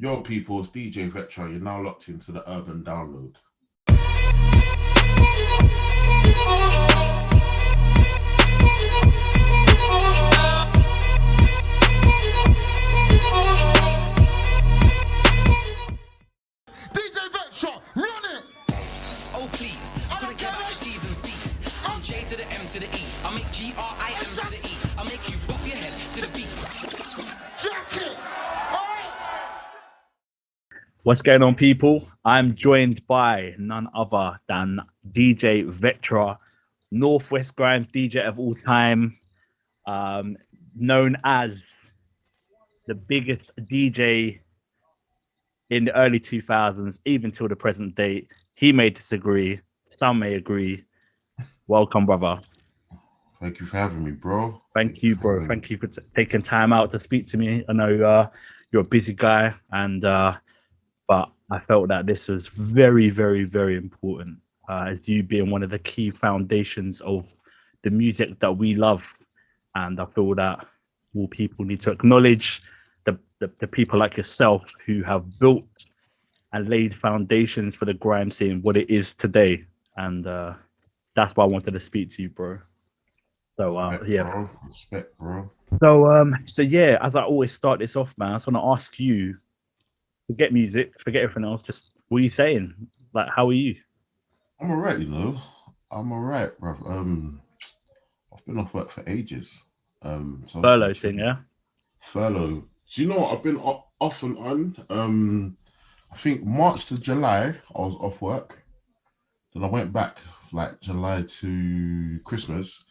Yo, people, it's DJ Vectra. You're now locked into the Urban Download. DJ Vectra, run it! Oh please, I couldn't care about the T's and C's. I'm J to the M to the E. I make Grime to the E. I make you bop your head to the beat. Jacket! What's going on, people? I'm joined by none other than DJ Vectra, Northwest Grime's DJ of all time, known as the biggest DJ in the early 2000s, even till the present date. He may disagree, some may agree. Welcome, brother. Thank you for having me, bro. Thank you, bro. Thank you for taking time out to speak to me. I know you're a busy guy, and but I felt that this was very, very, very important, as you being one of the key foundations of the music that we love. And I feel that all people need to acknowledge the people like yourself who have built and laid foundations for the grime scene, what it is today. And that's why I wanted to speak to you, bro. So Respect, bro. So yeah, as I always start this off, man, I just want to ask you, forget music, forget everything else, just what are you saying? Like, how are you? I'm all right, you know. I'm all right, bro. I've been off work for ages. So Furlough thing, yeah? Furlough. Do you know what? I've been off and on. I think March to July, I was off work. Then I went back like July to Christmas.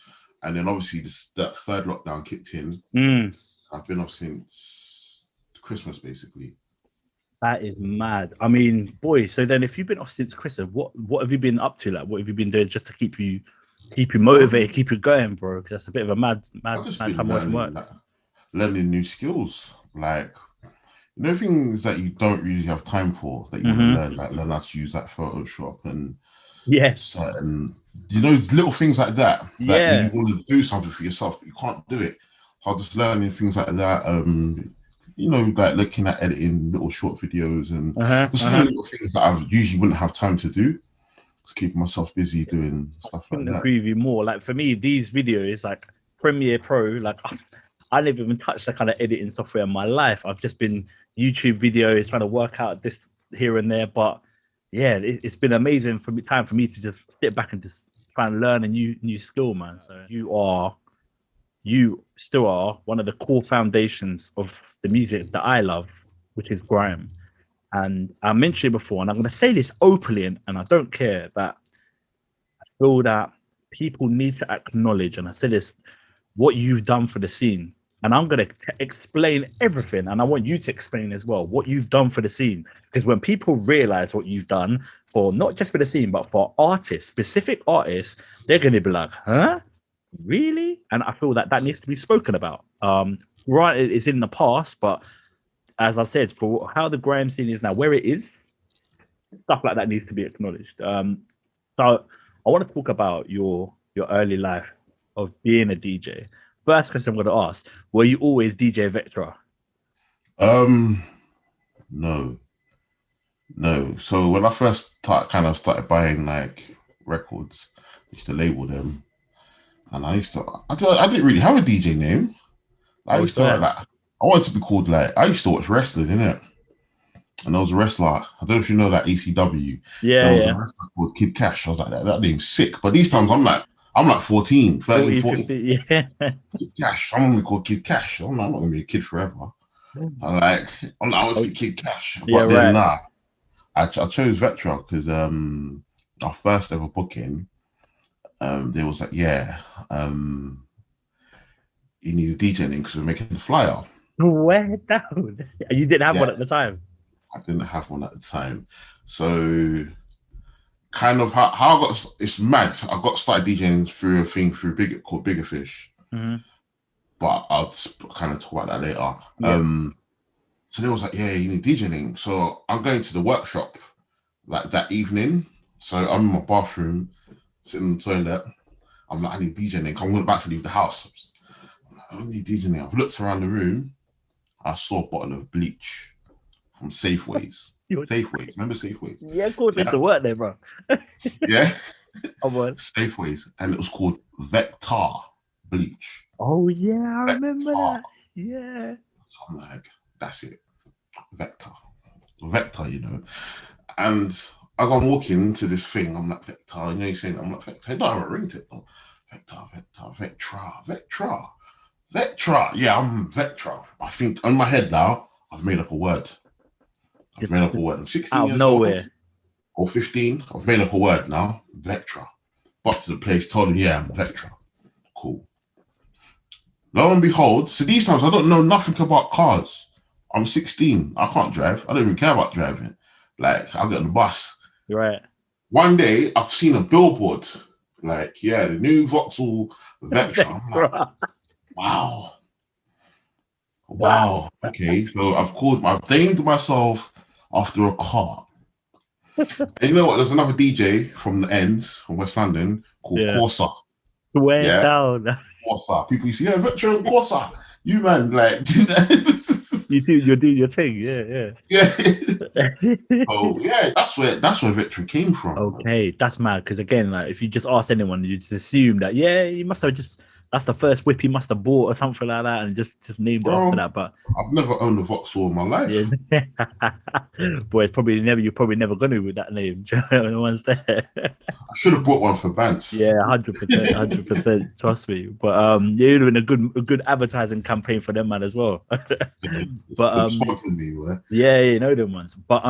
And then obviously that third lockdown kicked in. I've been off since Christmas, basically. That is mad. I mean, boy, so then if you've been off since Christmas, what have you been up to? Like, what have you been doing just to keep you motivated, keep you going, bro? Because that's a bit of a mad time away from work. Like, learning new skills, like, you know, things that you don't really have time for that you want to learn, like learn how to use like Photoshop and certain, you know, little things like that. That you want to do something for yourself, but you can't do it. So I'm just learning things like that. You know, like looking at editing little short videos and just little things that I usually wouldn't have time to do. Just keeping myself busy doing stuff like that. I couldn't agree with you more. Like for me, these videos, like Premiere Pro, like I never even touched that kind of editing software in my life. I've just been YouTube videos trying to work out this here and there. But yeah, it's been amazing time for me to just sit back and just try and learn a new skill, man. So you still are one of the core foundations of the music that I love, which is grime. And I mentioned it before, and I'm going to say this openly, and I don't care, that I feel that people need to acknowledge, and I say this, what you've done for the scene. And I'm going to explain everything, and I want you to explain as well what you've done for the scene. Because when people realize what you've done for not just for the scene, but for artists, specific artists, they're going to be like, huh? Really? And I feel that needs to be spoken about. Right, it's in the past, but as I said, for how the grime scene is now, where it is, stuff like that needs to be acknowledged. So I want to talk about your early life of being a DJ. First question I'm going to ask: were you always DJ Vectra? No. So when I first started buying like records, I used to label them. And I didn't really have a DJ name. I wanted to be called like, I used to watch wrestling, innit? And there was a wrestler, I don't know if you know that ECW. There was a wrestler called Kid Cash. I was like, that name's sick. But these times I'm like 14, 13, 14. Kid Cash. I'm gonna be called Kid Cash. I'm not gonna be a kid forever. I want to be Kid Cash. But I chose Vectra because our first ever booking, they was like, you need a DJ name because we're making the flyer. Where down? You didn't have one at the time? I didn't have one at the time. So kind of how I got, it's mad. I got started DJing through a thing called Bigga Fish. But I'll just kind of talk about that later. So they was like, you need a DJ name. So I'm going to the workshop like that evening. So I'm in my bathroom, sitting in the toilet. I'm like, I need a DJ name. I'm about to leave the house. I need a DJ name. I've looked around the room. I saw a bottle of bleach from Safeways. Safeways, remember Safeways? Yeah, of course, it's the work there, bro. Yeah, Come on. Safeways, and it was called Vectra bleach. Oh yeah, I remember Vectra. that. Yeah. So I'm like, that's it, Vectra, you know. And as I'm walking into this thing, I'm like, Vectra, you know, you're saying, I'm like, Vectra, I don't have a ring to it, though. Vectra. Yeah, I'm Vectra. I think in my head now, I've made up a word. I'm 16 Out of years nowhere. old or 15. I've made up a word now. Vectra. Got to the place, told him, yeah, I'm Vectra. Cool. Lo and behold, so these times I don't know nothing about cars. I'm 16. I can't drive. I don't even care about driving. Like, I'll get on the bus. You're right. One day, I've seen a billboard. Like, yeah, the new Vauxhall Vectra. I'm like, wow. Okay, so I've named myself after a car. And you know what? There's another DJ from the ends from West London called Corsa. Way down. Corsa. People used to say, yeah, Vectra and Corsa. You man, like, you're doing your thing. Yeah. Oh yeah, that's where Vectra came from. Okay, that's mad. Because again, like if you just ask anyone, you just assume that he must have that's the first whip he must have bought or something like that, and just named it after that. But I've never owned a Vauxhall in my life. Yeah. Boy, you're probably never gonna with that name. The one's there. I should have bought one for Bance. Yeah, 100%. Trust me. But you're doing a good advertising campaign for them, man, as well. But yeah, you know them ones. But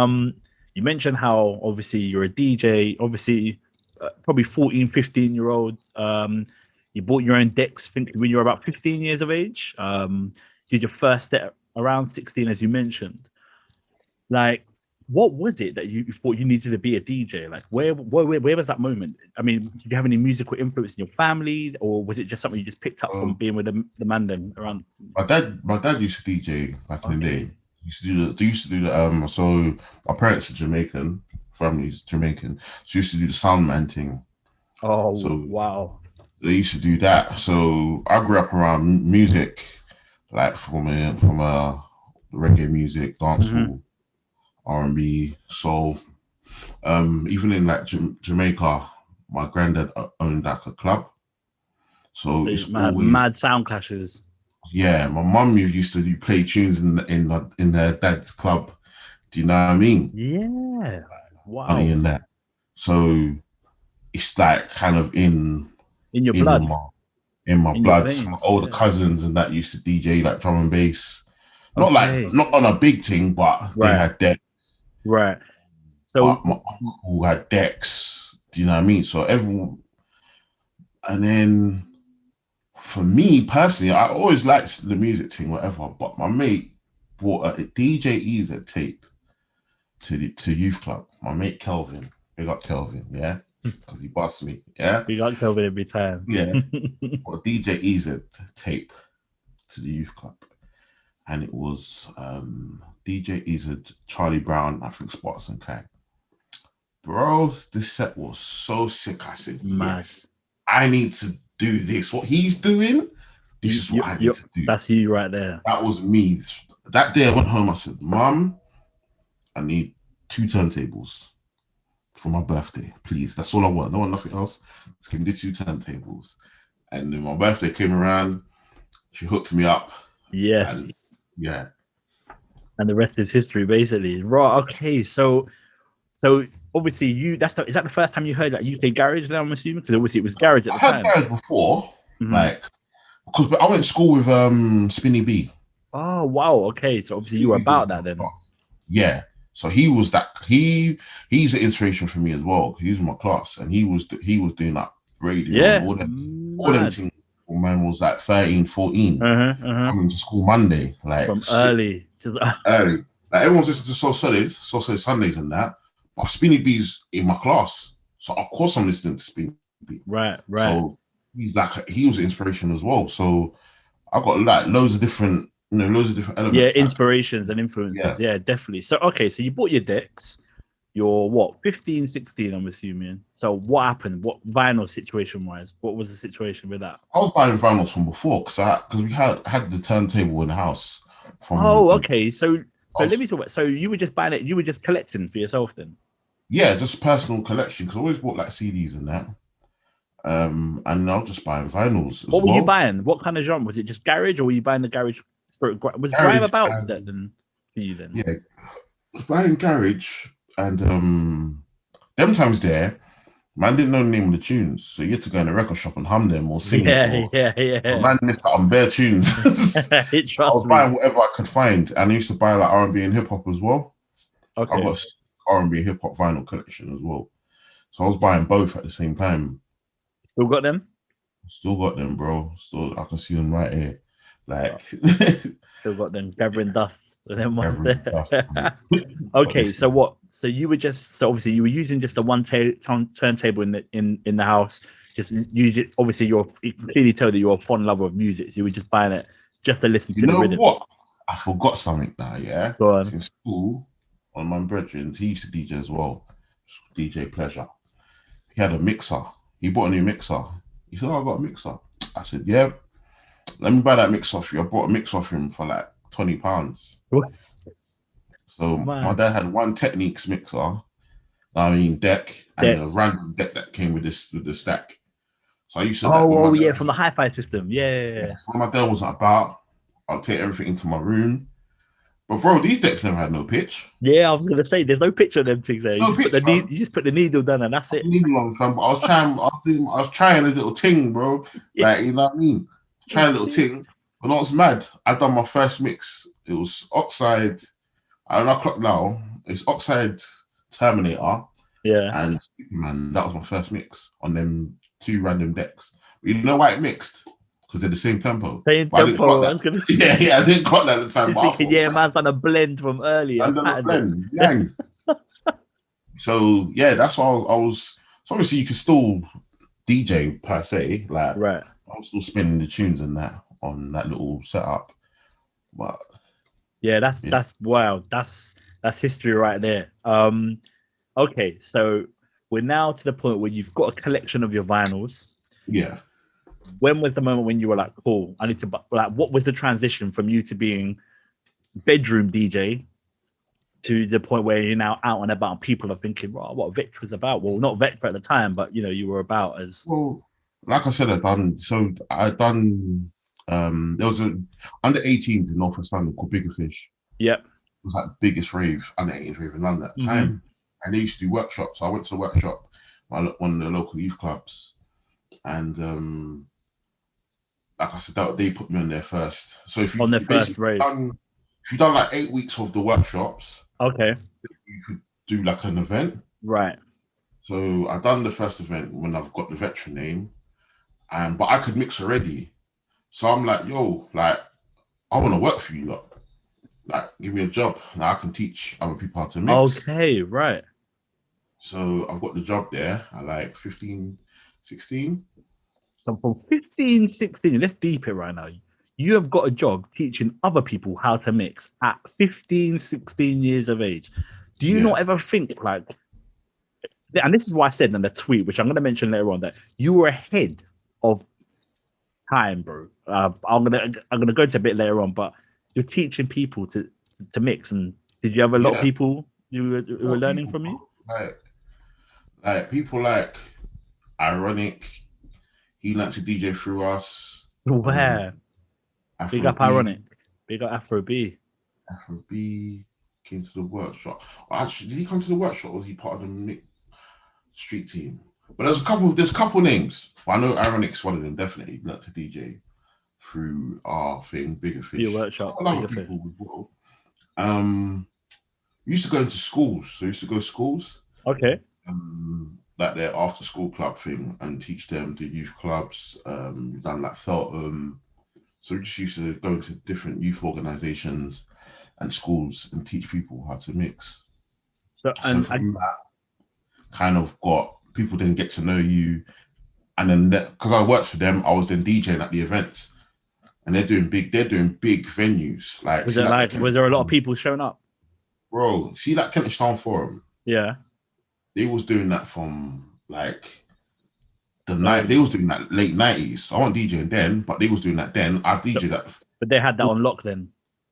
you mentioned how obviously you're a DJ. Obviously, probably 14, 15-year-old. You bought your own decks when you were about 15 years of age. You did your first step around 16, as you mentioned. Like, what was it that you thought you needed to be a DJ? Like, where was that moment? I mean, did you have any musical influence in your family, or was it just something you just picked up from being with the man then around? My dad used to DJ back in the day. They used to do the so my parents are Jamaican, family's Jamaican. So used to do the sound man thing. Oh, so, wow. They used to do that. So I grew up around music, like from reggae music, dancehall, R&B, soul. Even in like Jamaica, my granddad owned like a club. So it's mad sound clashes. Yeah, my mum used to play tunes in her dad's club. Do you know what I mean? Yeah. Wow. Funny in that. So it's like kind of in your blood, in my blood. My older cousins and that used to DJ like drum and bass. Not on a big thing, but they had decks. Right. So my uncle had decks. Do you know what I mean? So everyone, and then for me personally, I always liked the music thing, whatever. But my mate bought a DJ Easer tape to youth club. My mate Kelvin, big up Kelvin, yeah. Because he bossed me, yeah. We got Kelvin every time. Yeah. Or DJ Easer tape to the youth club. And it was DJ Easer, Charlie Brown, I think Spots and Kai. Bro, this set was so sick. I said, yes, I need to do this. What he's doing, this is what I need to do. That's you right there. That was me. That day I went home, I said, Mom, I need 2 turntables for my birthday, please. That's all I want. I don't want nothing else. Just give me the 2 turntables. And then my birthday came around. She hooked me up. Yes. Yeah. And the rest is history, basically. Right. Okay. So obviously is that the first time you heard that UK garage? Then I'm assuming, because obviously it was garage at the time. I heard garage before, like, because I went to school with Spinny B. Oh wow. Okay. So obviously you were about that then. Yeah. So he was that. He's an inspiration for me as well. He was in my class, and he was doing that radio. Yeah. All them things. Man was like 13, 14, coming to school Monday, like from early. Like everyone's listening to So Solid Sundays and that. But Spinny B's in my class, so of course I'm listening to Spinny B. Right. So he was an inspiration as well. So I got like loads of different elements. Yeah, inspirations and influences. Yeah, definitely. So okay, so you bought your decks. You're what, 15, 16, I'm assuming. So what happened? What vinyl situation wise? What was the situation with that? I was buying vinyls from before because we had the turntable in the house. Okay. So So let me talk about. So you were just buying it. You were just collecting for yourself then. Yeah, just personal collection because I always bought like CDs and that. And I was just buying vinyls as What were well. you buying? What kind of genre? Was it just garage, or were you buying the garage? Was Grime Garage about that then for you then? Yeah, I was buying garage and them times there, man didn't know the name of the tunes, so you had to go in the record shop and hum them or sing it. Or Yeah. man missed out on bare tunes. I Trust was me. buying whatever I could find, and I used to buy like R&B and hip hop as well. Okay. I got R&B hip hop vinyl collection as well, so I was buying both at the same time. Still got them? Still got them, bro. Still, I can see them right here. Like, still got them gathering dust. Them ones there. Okay, so what? So you were just obviously you were using just the one turntable in the house. Just use it. Obviously, you clearly tell that you're a fond lover of music. So you were just buying it just to listen to the rhythms. What? I forgot something now. Yeah. Go on. In school, one of my brethren, he used to DJ as well. DJ Pleasure. He had a mixer. He bought a new mixer. He said, "Oh, I got a mixer." I said, "Yeah, let me buy that mix off you." I bought a mix off him for like £20. So my dad had one Techniques mixer, deck, and a random deck that came with the stack. So I used to from the hi-fi system. Yeah. So my dad wasn't about, I'll take everything into my room. But bro, these decks never had no pitch. Yeah, I was gonna say there's no picture of them things there. You just put the needle down and that's it. Needle on, fam. But I was trying a little ting, bro. Like, you know what I mean? Trying a little ting. But I was mad. I done my first mix. It was Oxide. I don't know clock now. It's Oxide Terminator. Yeah. And man, that was my first mix on them two random decks. But you know why it mixed? Because they're the same tempo. Same tempo. I didn't clock that at the time. Man's done a blend from earlier. I've done a blend. Yang. So yeah, that's why I was. So obviously, you can still DJ per se. Like, right. I'm still spinning the tunes and that on that little setup. But yeah, that's wild. That's history right there. Okay, so we're now to the point where you've got a collection of your vinyls. Yeah. When was the moment when you were like, cool, I need to, like, what was the transition from you to being bedroom DJ to the point where you're now out and about? People are thinking, well, what Vectra's about? Well, not Vectra at the time, but you were about as. Well, like I said, there was a under 18s in North West London called Bigga Fish. Yep. It was like the biggest rave, under 18s rave in London at the time. And they used to do workshops. So I went to a workshop, one of the local youth clubs. And like I said, they put me on there first. So if you on their first rave, if you've done like 8 weeks of the workshops, okay, you could do like an event. Right. So I done the first event when I've got the Vectra name, but I could mix already. So I'm like, yo, like, I want to work for you lot. Like, give me a job. Now I can teach other people how to mix. Okay, right. So I've got the job there at like 15, 16. So from 15, 16, let's deep it right now. You have got a job teaching other people how to mix at 15, 16 years of age. Do you not ever think like, and this is what I said in the tweet, which I'm going to mention later on, that you were ahead of time, bro. I'm gonna go to a bit later on, but you're teaching people to mix. And did you have a lot of people who were learning from you? Like people like Ironic. He learned to DJ through us. Where? Big up Ironic. Big up Afro B. Afro B came to the workshop. Actually, did he come to the workshop or was he part of the street team? But there's a couple names. I know Ironic's one of them, definitely learned to DJ through our thing, Bigga Fish. Your workshop. Other people as well. We used to go into schools. So we used to go to schools. Okay. Like their after school club thing and teach them the youth clubs. We've done like Feltham. So we just used to go into different youth organizations and schools and teach people how to mix. So from that, kind of got people then get to know you. And then because I worked for them, I was then DJing at the events. And they're doing big venues. Like was there a lot of people showing up? Bro, see that Kentish Town Forum? Yeah. They was doing that from like the night. They was doing that late 90s. I wasn't DJing then, but they was doing that then. I've DJed that. But they had that on lock then.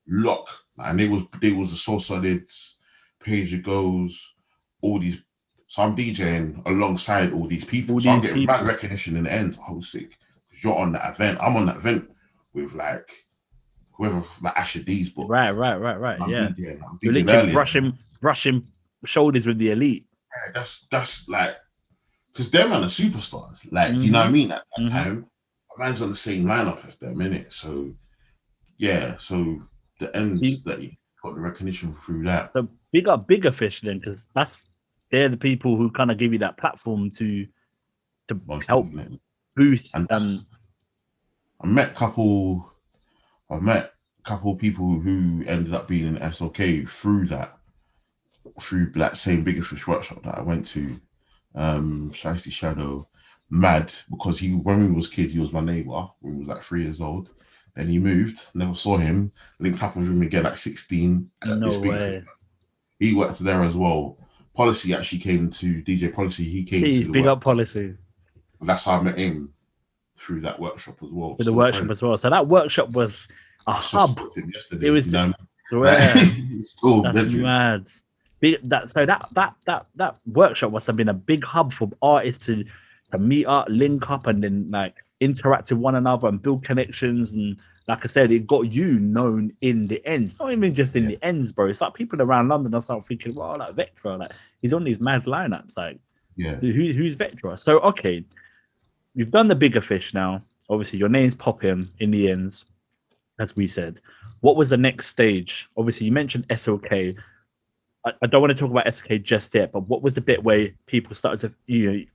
Lock. and they was the So Solids, Page It Goes, all these. So I'm DJing alongside all these people. So I'm getting mad recognition in the end. I was sick because you're on that event. I'm on that event with like whoever, like Asher D's books. Right. I'm Yeah, DJing, you're literally brushing shoulders with the elite. Yeah, that's like because them are the superstars. Like, do you know what I mean? At that time, a man's on the same lineup as them, innit? So yeah, so the ends that you got the recognition through that. So big up Bigga Fish then, because they're the people who kind of give you that platform to help boost. And I met a couple people who ended up being in SLK through that same Bigga Fish workshop that I went to. Shiesty Shadow, mad because when we was kids, he was my neighbor when we was like 3 years old. Then he moved, never saw him, linked up with him again at 16. No way. He worked there as well. Policy actually came to DJ Policy. He came to big up Policy. That's how I met him through that workshop as well. With the workshop as well. So that workshop was a hub. Yesterday, it was that's mad. That workshop must have been a big hub for artists to meet up, link up, and then like interact with one another and build connections. And like I said, it got you known in the ends, not even just in the ends, bro. It's like people around London are start thinking, wow, like Vectra, like he's on these mad lineups. Like, who's Vectra? So okay, you've done the Bigga Fish now. Obviously, your name's popping in the ends, as we said. What was the next stage? Obviously, you mentioned SLK. I don't want to talk about SLK just yet, but what was the bit where people started to,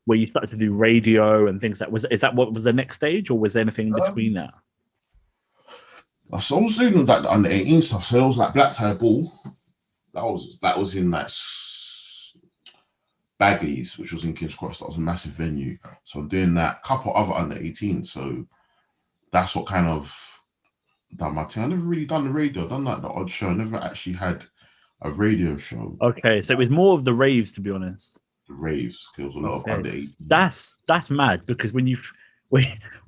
where you started to do radio and things is that what was the next stage, or was there anything in between that? So I was doing like the under 18 stuff. So it was like Black Tie Ball. That was in like Bagley's, which was in King's Cross. That was a massive venue. So I'm doing that. Couple other under 18. So that's what kind of done my thing. I never really done the radio. Done like the odd show. I never actually had a radio show. Okay, so it was more of the raves, to be honest. The raves, because there was a lot of under 18. That's mad, because when you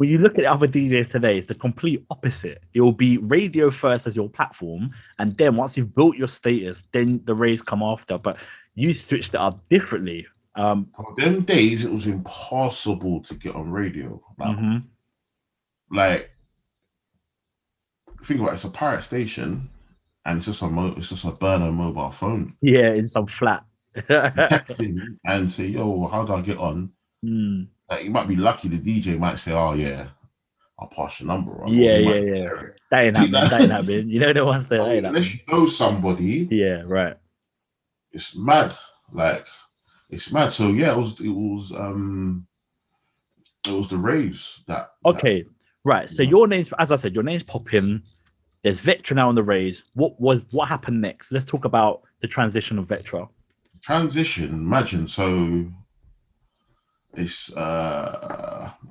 look at other DJs today, it's the complete opposite. It will be radio first as your platform, and then once you've built your status, then the raves come after. But you switched it up differently. For them days, it was impossible to get on radio. Like think about it, it's a pirate station, and it's just a burner mobile phone. Yeah, in some flat. And say, yo, how do I get on? Like, you might be lucky. The DJ might say, oh yeah, I'll pass your number on. Yeah. That ain't happening. You know the ones that ain't unless you know somebody. Yeah, right. It's mad. Like, it's mad. So yeah, it was the raves that. Okay, right. So your name's, as I said, your name's popping. There's Vectra now on the raves. What happened next? Let's talk about the transition of Vectra. Transition, imagine. So it's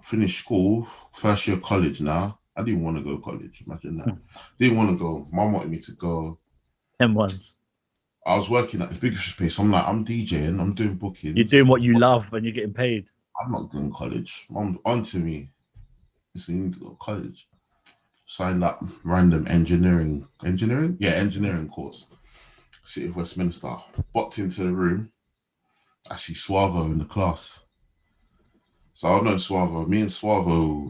finished school, first year college now. I didn't want to go to college. Imagine that. Didn't want to go. Mum wanted me to go. M1s. I was working at the Bigga Fish place. I'm like, I'm DJing, I'm doing bookings. You're doing what you love and you're getting paid. I'm not going to college. Mum's onto me. You need to go to college. Signed up random engineering course. City of Westminster. Bopped into the room. I see Suavo in the class. So I've known Suavo.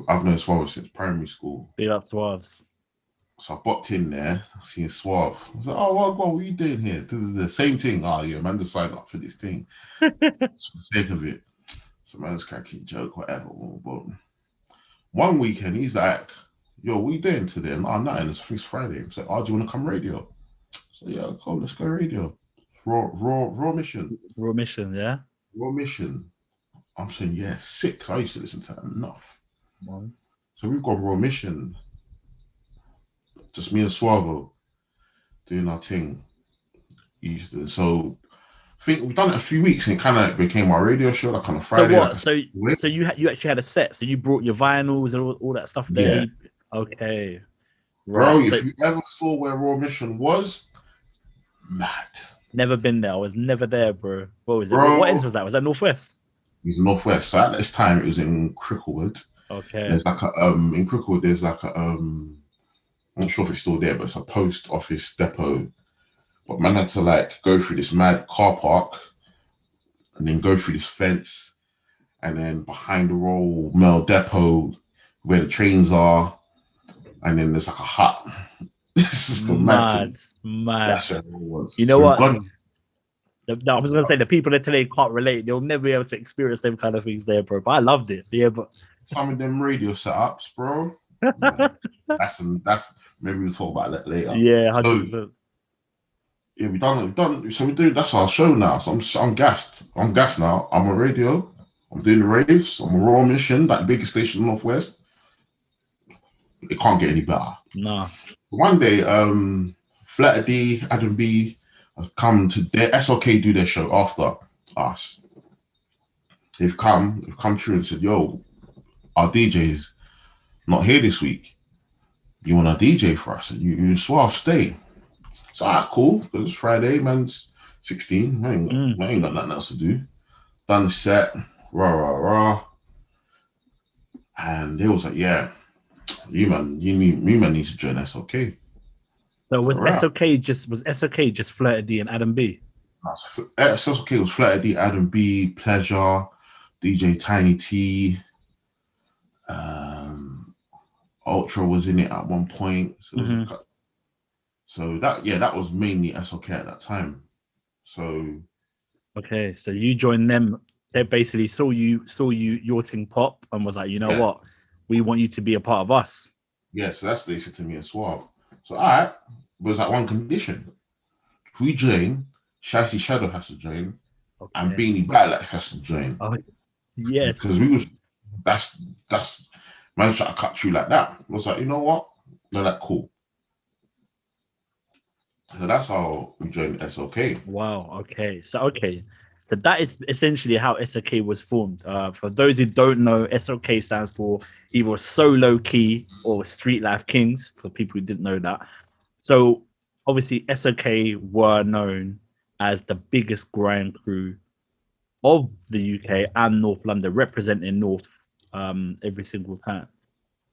I've known Suavo since primary school. Big up Suaves. So I bopped in there, seeing Suave. I was like, oh, what are you doing here? The same thing. Oh, yeah, man, just signed up for this thing. For the sake of it. So man's cracking joke, whatever. But one weekend, he's like, yo, what are you doing today? No, nothing. It's Friday. I'm like, oh, do you want to come radio? So yeah, cool, let's go radio. Raw mission. Raw mission, yeah? Raw mission. I'm saying, yeah, sick. I used to listen to that enough. So we've got Raw mission. Just me and Suavo doing our thing. So I think we've done it a few weeks and it kind of became our radio show, like on a Friday. So you actually had a set. So you brought your vinyls and all that stuff there. Yeah. Okay. Bro, if you ever saw where Raw Mission was, mad. Never been there. I was never there, bro. What was it? What ends was that? Was that Northwest? It was Northwest. So at this time, it was in Cricklewood. Okay. There's like in Cricklewood, there's like I'm not sure if it's still there, but it's a post office depot. But man had to like go through this mad car park and then go through this fence and then behind the Royal Mail depot where the trains are, and then there's like a hut. This is the Mad. That's what it was. You know So what? we've gone- No, I was gonna say the people that today can't relate. They'll never be able to experience them kind of things there, bro. But I loved it. Yeah, but some of them radio setups, bro. Yeah. That's maybe we'll talk about that later. yeah, So 100%. yeah, we've done. So we do. That's our show now. So I'm gassed. I'm gassed now. I'm on radio. I'm doing the raves. I'm a raw mission, like the biggest station in the Northwest. It can't get any better. Nah. One day, Flatter D, Adam B have come to their SLK do their show after us. They've come through and said, "Yo, our DJ's not here this week. You want to DJ for us?" And you and Suave stay. So, all right, cool. Because it's Friday, man's 16. I ain't got nothing else to do. Done the set, rah. And they was like, "Yeah, you need to join SLK." So was Right. SLK just Flirty D and Adam B? So SLK was Flatter D, Adam B, Pleasure, DJ Tiny T, Ultra was in it at one point. So that was mainly SLK at that time. So Okay, so you joined them. They basically saw you your thing pop and was like, you know what, we want you to be a part of us. yeah, so that's what they said to me as Suave. So all right, but it's like one condition. If we join, Shicey Shadow has to join, and Beanie Black has to join. Oh, yes. Because we was that's man trying to cut through like that. I was like, you know what? They're like, cool. So that's how we joined SLK. Wow. Okay. So that is essentially how SLK was formed. For those who don't know, SLK stands for either Solo Key or Street Life Kings. For people who didn't know that, so obviously SLK were known as the biggest grime crew of the UK and North London, representing North every single time.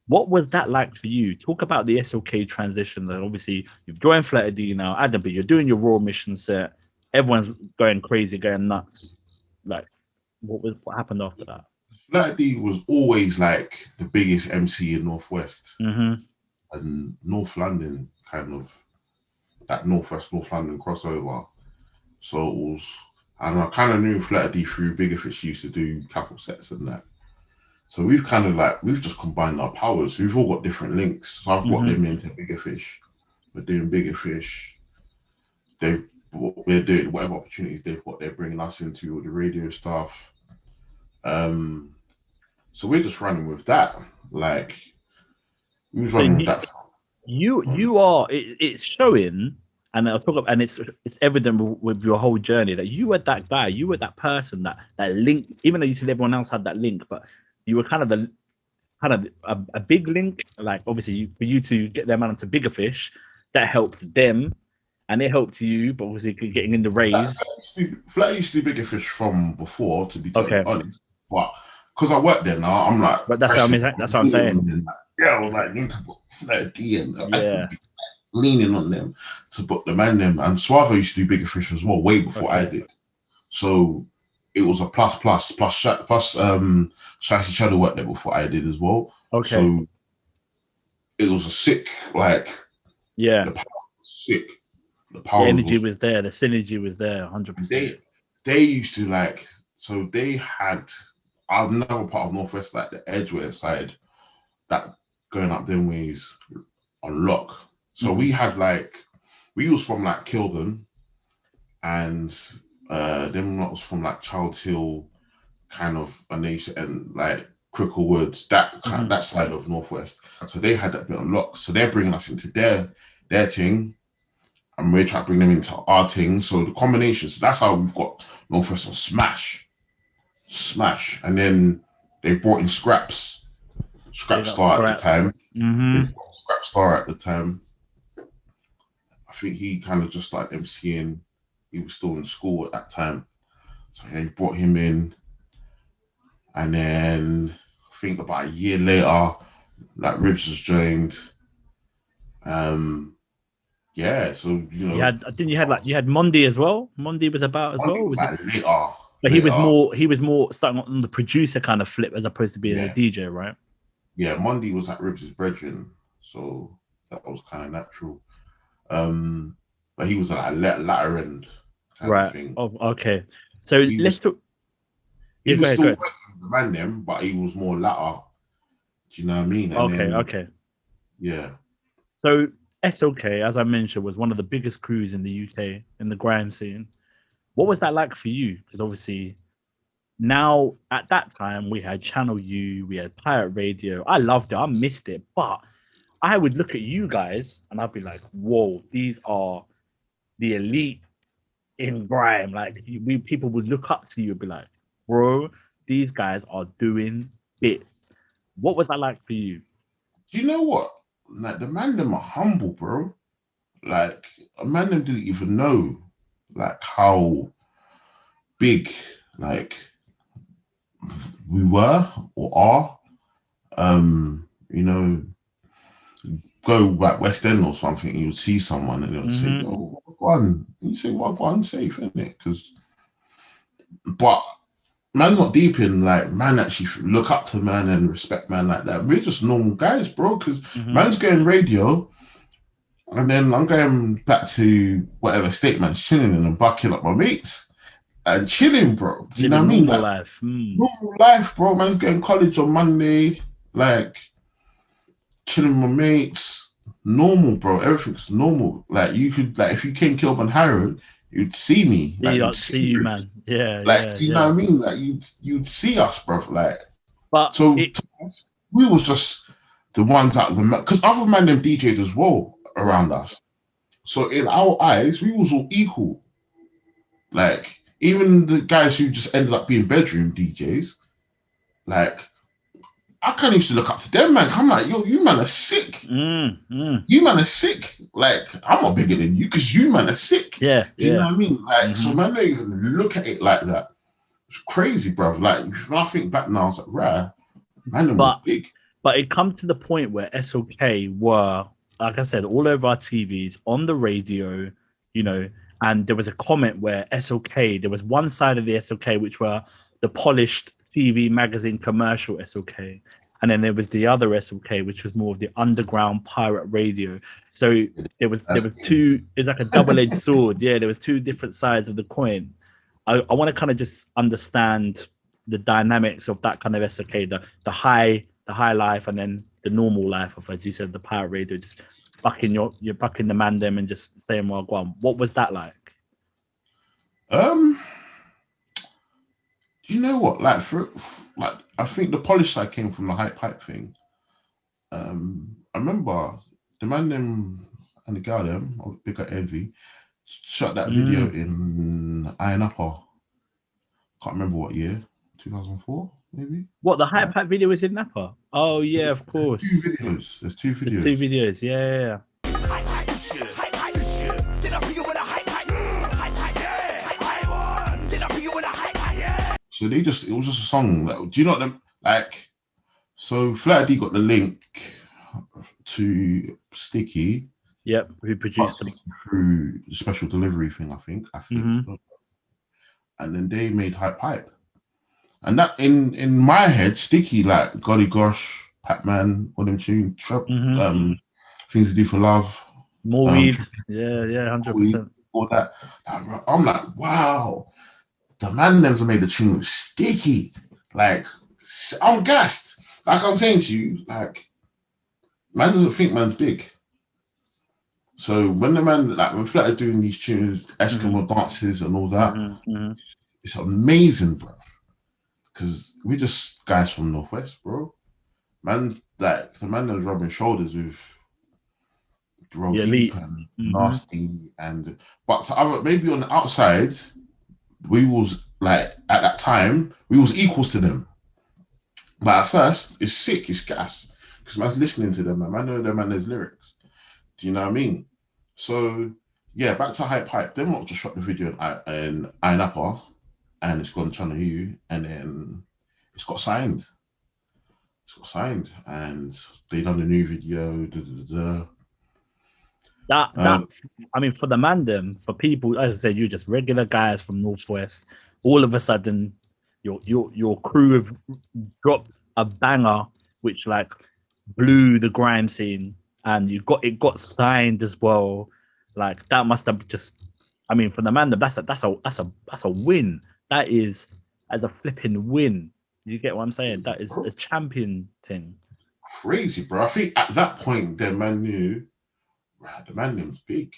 What was that like for you? Talk about the SLK transition. That obviously you've joined Flatter D now, Adam, but you're doing your Raw mission set. Everyone's going crazy, going nuts. Like, what happened after that? Flatter D was always like the biggest MC in Northwest and North London, kind of that Northwest North London crossover. So it was, and I kind of knew Flatter D through Bigga Fish used to do couple sets and that. So we've just combined our powers. We've all got different links. So I've brought them into Bigga Fish. We're doing Bigga Fish. We're doing whatever opportunities they've got. They're bringing us into all the radio stuff. So we're just running with that. Like we was running with that. You are. It's showing, and I'll talk about, and it's evident with your whole journey that you were that guy. You were that person that link. Even though you said everyone else had that link, but you were kind of a big link. Like obviously for you to get them onto Bigga Fish, that helped them, and it helped you. But obviously getting in the raise. Flat used to do Bigga Fish from before, to be totally Okay. honest. But because I work there now, I'm like. But that's what I'm saying. Yeah, I was like, need to book Flat D and I Yeah. could be leaning on them to book them and them. And Suave used to do Bigga Fish as well, way before I did. So it was a plus. Shicey Shadow worked there before I did as well. Okay. So it was a sick, like, yeah. the power was sick. The power The energy was there. The synergy was there. 100%. They used to like, so they had another part of Northwest, like the Edgeware side, that going up them ways on lock. So we had like, we was from like Kilburn, and them lot was from like Childs Hill, kind of a nation, and like Cricklewoods, that that side of Northwest. So they had that bit on lock. So they're bringing us into their thing, and we're trying to bring them into our thing. So the combination, so that's how we've got Northwest on Smash. And then they brought in Scrap Star at the time. Scrap Star at the time. I think he kind of just started MCing. He was still in school at that time. So they brought him in. And then I think about a year later, like Ribs was joined. Yeah, so you You know, had didn't you had like you had Mondi as well? Mondi was about as Monday well, was was it? like later, But he was more starting on the producer kind of flip as opposed to being a yeah, DJ, right? yeah. Monday was like Ribs' brethren, so that was kind of natural. Um, but he was like latter end kind of Right. thing. Oh, okay. So He let's was talk. he Yeah, go was ahead, still go ahead. working with the man them, but he was more latter. Do you know what I mean? And Okay, then okay. yeah, So SLK, as I mentioned, was one of the biggest crews in the UK in the grime scene. What was that like for you? Because obviously now at that time we had Channel U, we had Pirate Radio. I loved it, I missed it, but I would look at you guys and I'd be like, "Whoa, these are the elite in grime." Like we people would look up to you and be like, "Bro, these guys are doing bits." What was that like for you? do you know what? Like the man them are humble, bro. Like a man them didn't even know like how big like we were or are. You know, go like West End or something, and you'd see someone and they would say, Mm-hmm. "Yo, what one?" You say, "What one?" Safe, isn't it? Because, but man's not deep in like man actually look up to man and respect man like that. We're just normal guys, bro. Because Mm-hmm. man's going radio, and then I'm going back to whatever state man's chilling and I'm bucking up my mates and chilling, bro. Do you know Living what I mean? normal Like life. Mm. normal life, bro. Man's going college on Monday, like chilling with my mates, normal, bro. Everything's normal. Like you could, like if you came Kilburn Harrow, you'd see me, like you'd See see you, me. man. Yeah, Like, yeah, do you know yeah. what I mean? Like you'd see us, bro. Like But so, it to us, we was just the ones out of the because other man them DJ'd as well right. around us. So in our eyes, we was all equal. Like even the guys who just ended up being bedroom DJs, like I kind of used to look up to them, man. I'm like, yo, you man are sick. Mm. You man are sick. Like, I'm not bigger than you because you man are sick. Yeah, Do you know yeah. what I mean? Like, so Mm-hmm. man don't even look at it like that. It's crazy, bruv. Like, when I think back now, I was like, right, man, them was But big. it come to the point where SLK were, like I said, all over our TVs, on the radio, you know, and there was a comment where SLK, there was one side of the SLK which were the polished TV magazine commercial SLK. And then there was the other SLK, which was more of the underground pirate radio. So there was two, it's like a double-edged sword. Yeah, there was two different sides of the coin. I want to kind of just understand the dynamics of that kind of SLK, the high life and then the normal life of, as you said, the pirate radio, just you're bucking the man them and just saying, well, go on. What was that like? Um, do you know what? Like, like, I think the polish side came from the hype pipe thing. I remember the man them and the girl them, of Bigga Envy, shot that video Mm. in Iron Upper. Can't remember what year, 2004 maybe. What, the hype Five. pipe video was in Napa? Oh yeah, of There's two course. videos. There's two There's two videos. videos. Yeah. So they just it was just a song. Like, do you know what them like? So Flat D got the link to Sticky, Yep. We got produced them. Sticky through the special delivery thing, I think. Mhm. And then they made Hype Pipe. And that in my head, Sticky like Golly Gosh, Pac-Man, all them tunes, Mhm. Things to Do for Love, More um, weed. Yeah, Weed, 100%. all that. I'm like, wow, the man never made a tune with Sticky. Like, I'm gassed. Like I'm saying to you, like, man doesn't think man's big. So when the man, like, when Flat are doing these tunes, Eskimo dances and all that, Mhm. it's amazing, bro. Because we're just guys from Northwest, bro. Man, like, the man that was rubbing shoulders with Roll The Deep elite. and Mhm. Nasty, and but to other, maybe on the outside, we was like at that time we was equals to them. But at first, it's sick, it's gas because man's listening to them, and man know them and there's lyrics. Do you know what I mean? So yeah, back to Hype Pipe. Them not just shot the video in Iron Apple, and it's gone Channel U, and then it's got signed. It's got signed, and they done the new video. Da, da, da, da. That I mean, for the man, them, for people, as I said, you're just regular guys from Northwest. All of a sudden, your crew have dropped a banger, which like blew the grime scene, and it got signed as well. Like that must have just, I mean, for the man, that's a win. That is as a flipping win. You get what I'm saying? That is a champion thing. Crazy, bro. I think at that point, the man knew. The man name's big.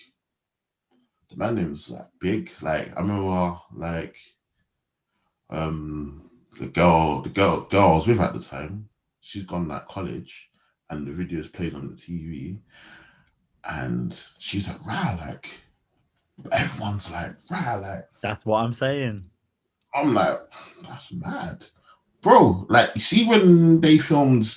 The man name's like big. Like I remember, like the girl I was with at the time. She's gone like college, and the videos played on the TV, and she's like, "Rah!" Like everyone's like, "Rah!" Like that's what I'm saying. I'm like, that's mad, bro. Like you see when they filmed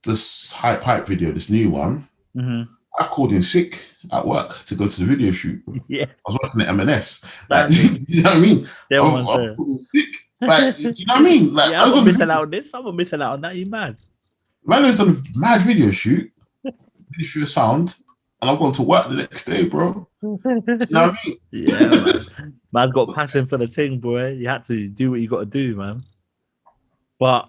this hype video, this new one. Mm-hmm. I called in sick at work to go to the video shoot. Yeah, I was working at M&S. Like, you know what I mean? I was calling sick. Like, you know what I mean? Like, yeah, I'm missing out on this. I'm missing out on that. You mad? Man was on a mad video shoot, video sound, and I'm going to work the next day, bro. You know what I mean? Yeah, man's got passion for the thing, boy. You had to do what you got to do, man. But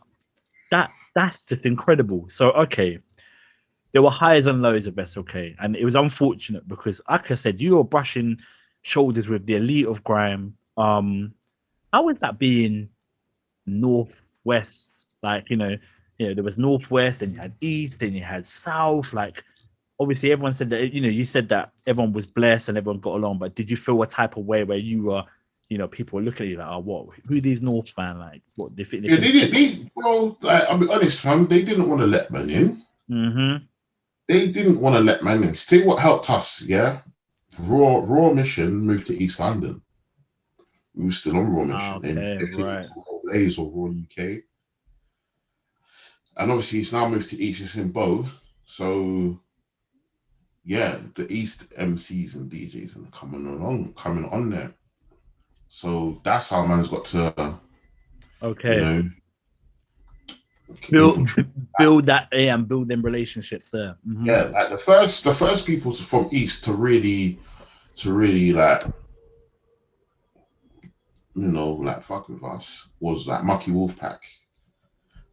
that's just incredible. So, okay. There were highs and lows of SLK, and it was unfortunate because, like I said, you were brushing shoulders with the elite of grime. How was that being Northwest? Like, you know, there was Northwest, and you had East, and you had South. Like, obviously, everyone said that. You said that everyone was blessed and everyone got along. But did you feel a type of way where you were, people were looking at you like, "Oh, what? Who are these North fans? Like, what? They didn't. Bro, like, I'll be honest, man. They didn't want to let man in. Mm-hmm. They didn't want to let man in. See what helped us, yeah? Raw Mission moved to East London. We were still on Raw Mission. Okay, right. Raw Blaze or Raw UK. And obviously it's now moved to East, it's in Bow. So yeah, the East MCs and DJs are coming on there. So that's how man's got to build that and build them relationships there. Mm-hmm. Yeah, like the first people from East to really like like fuck with us was like Mucky Wolfpack,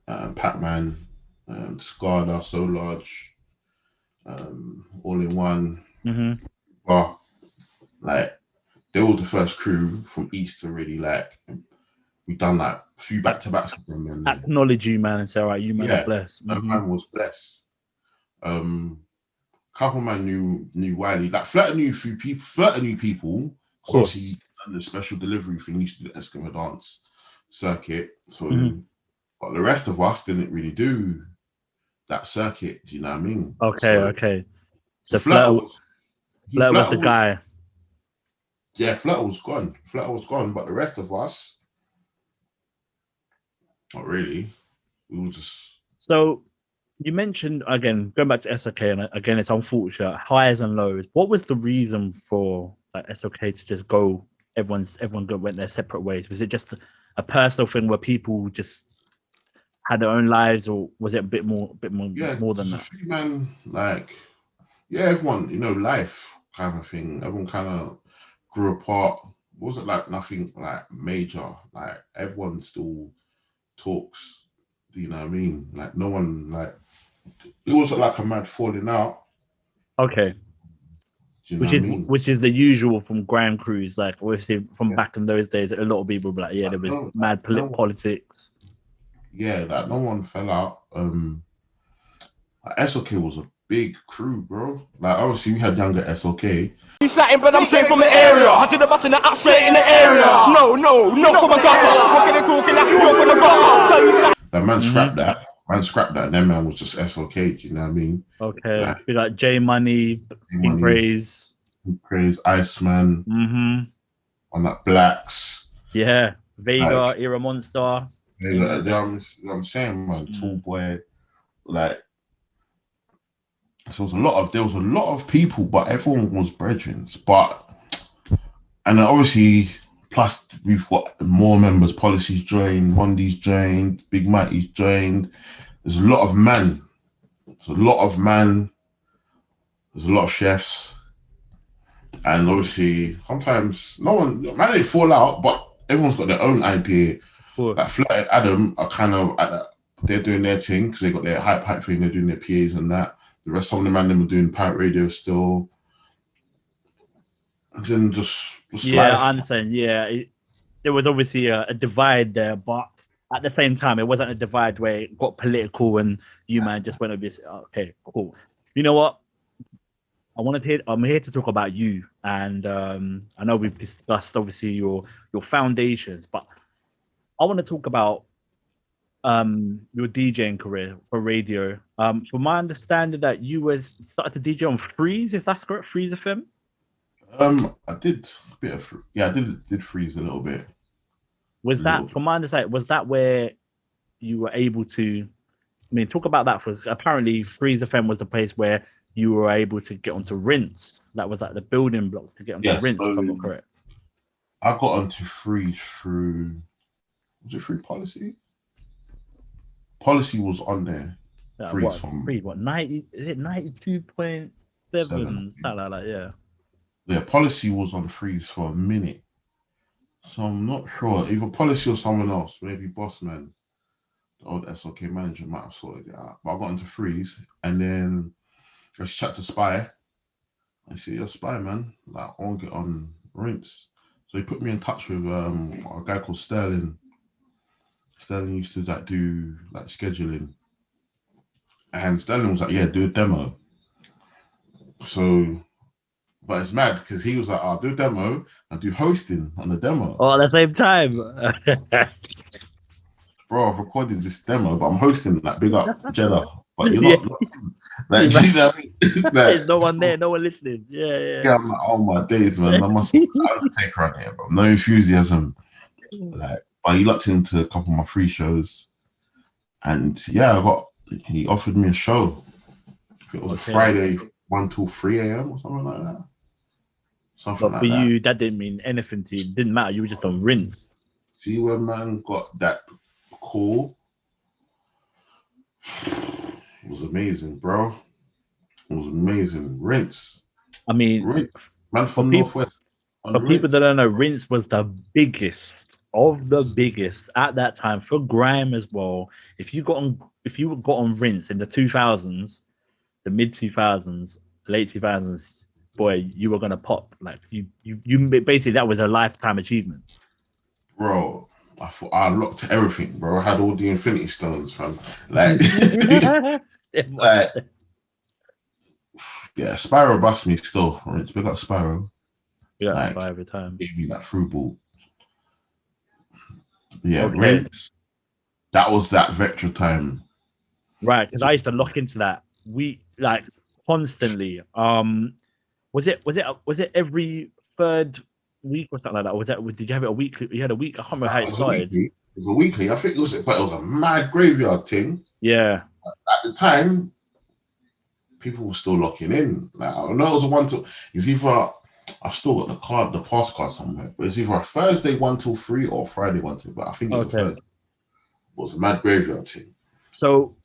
Pac-Man, Skada, So Large, All in One. Mm-hmm. But like they were the first crew from East to really like. We done like a few back-to-backs with them. And acknowledge you, man, and say, all right, you man are blessed. Mm-hmm. Man was blessed. Couple man knew Wiley. Like Flirt knew people. Of course, he done the special delivery thing. He used to do the Eskimo dance circuit. So, but the rest of us didn't really do that circuit. Do you know what I mean? Okay. So Flirt was the guy. Yeah, Flirt was gone. But the rest of us. Not really. We were just. So you mentioned again going back to SLK, and again it's unfortunate highs and lows. What was the reason for like SLK to just go? Everyone went their separate ways. Was it just a personal thing where people just had their own lives, or was it a bit more more than that? Man, like everyone life kind of thing. Everyone kind of grew apart. It wasn't like nothing like major. Like everyone still talks, do you know what I mean? Like no one, like it wasn't like a mad falling out. Okay. Which is the usual from grime crews, like obviously from back in those days, a lot of people were like, there was mad politics. Yeah, like no one fell out. Like, SLK was a big crew, bro. Like obviously we had younger SLK. He's Latin, but I'm straight from the area. I did the bus in the up straight in the area. No, from a gutter. Walking and talking like you're from the gutter. That man scrapped that. And then man was just SLK. Do you know what I mean? Okay. Like J Money, King Praise, Iceman. On that Blacks. Yeah. Vega, like, Era Monster. I'm saying, man, Tall Boy. Like, so there was a lot of people, but everyone was brethren. And obviously, plus we've got more members. Policy's joined, Mondy's joined, Big Mighty's joined. There's a lot of man. There's a lot of chefs, and obviously sometimes no one, man, they fall out, but everyone's got their own idea. Like Flirt and Adam are kind of they're doing their thing because they got their hype thing. They're doing their PAs and that. The rest of the man them are doing pirate radio still. And then just yeah, life. I understand. Yeah, there was obviously a divide there, but at the same time, it wasn't a divide where it got political and you man just went over. Okay, cool. You know what? I'm here to talk about you, and I know we've discussed obviously your foundations, but I want to talk about your DJing career for radio. From my understanding, that you started to DJ on Freeze. Is that correct? Freeze FM. I did a bit of I did Freeze a little bit. Was that, from my understanding, was that where you were able to? I mean, talk about that. For apparently, Freeze FM was the place where you were able to get onto Rinse. That was like the building block to get onto Rinse, if I'm not correct. I got onto Freeze through, was it through Policy? Policy was on there. Freeze from 90? Is it 92.7? Something like that, yeah. Yeah, Policy was on Freeze for a minute. So I'm not sure. Either Policy or someone else, maybe Bossman, the old SLK manager, might have sorted it out. But I got into Freeze, and then let's chat to Spy. I said, "You're Spy, man. Like, I want to get on Rinse." So he put me in touch with a guy called Sterling. Sterling used to do scheduling, and Sterling was like, "Yeah, do a demo." So, but it's mad because he was like, "I'll do a demo and do hosting on the demo." Oh, at the same time. Bro, I've recorded this demo, but I'm hosting that. Big up Jedah. But you're not like, you know what I mean? Like, there's no one there, no one listening. Yeah. I'm like, oh my days, man. I must take on here, bro. No enthusiasm. Like, but he locked into a couple of my free shows. And yeah, he offered me a show. It was a Friday, 1 till 3 a.m. or something like that. But for you, that didn't mean anything to you. It didn't matter. You were just on Rinse. See where man got that call? It was amazing, bro. It was amazing. Rinse. I mean, Rinse. Man from Northwest. For people that don't know, Rinse was the biggest of the biggest at that time for grime as well. If you got on Rinse in the 2000s, the mid 2000s, late 2000s, boy, you were gonna pop. Like you basically, that was a lifetime achievement, bro. I thought I unlocked everything, bro. I had all the Infinity Stones, fam. Like, like, yeah, Spyro bust me still. Right? Big up Spyro. Yeah, like, Spyro every time. Gave me that through ball. Yeah, okay. Rinse. That was that Vectra time. Right, because I used to lock into that. We like constantly. Was it every third week or something like that? Or did you have it a week? You had a week. I can't remember how it started. It was a weekly. I think it was, but it was a mad graveyard thing. Yeah. At the time, people were still locking in. Like, I know it was a 1 till. It's either I've still got the pass card somewhere, but it's either a Thursday 1 till 3 or Friday 1 till. But I think it was Thursday. It was a mad graveyard thing. So,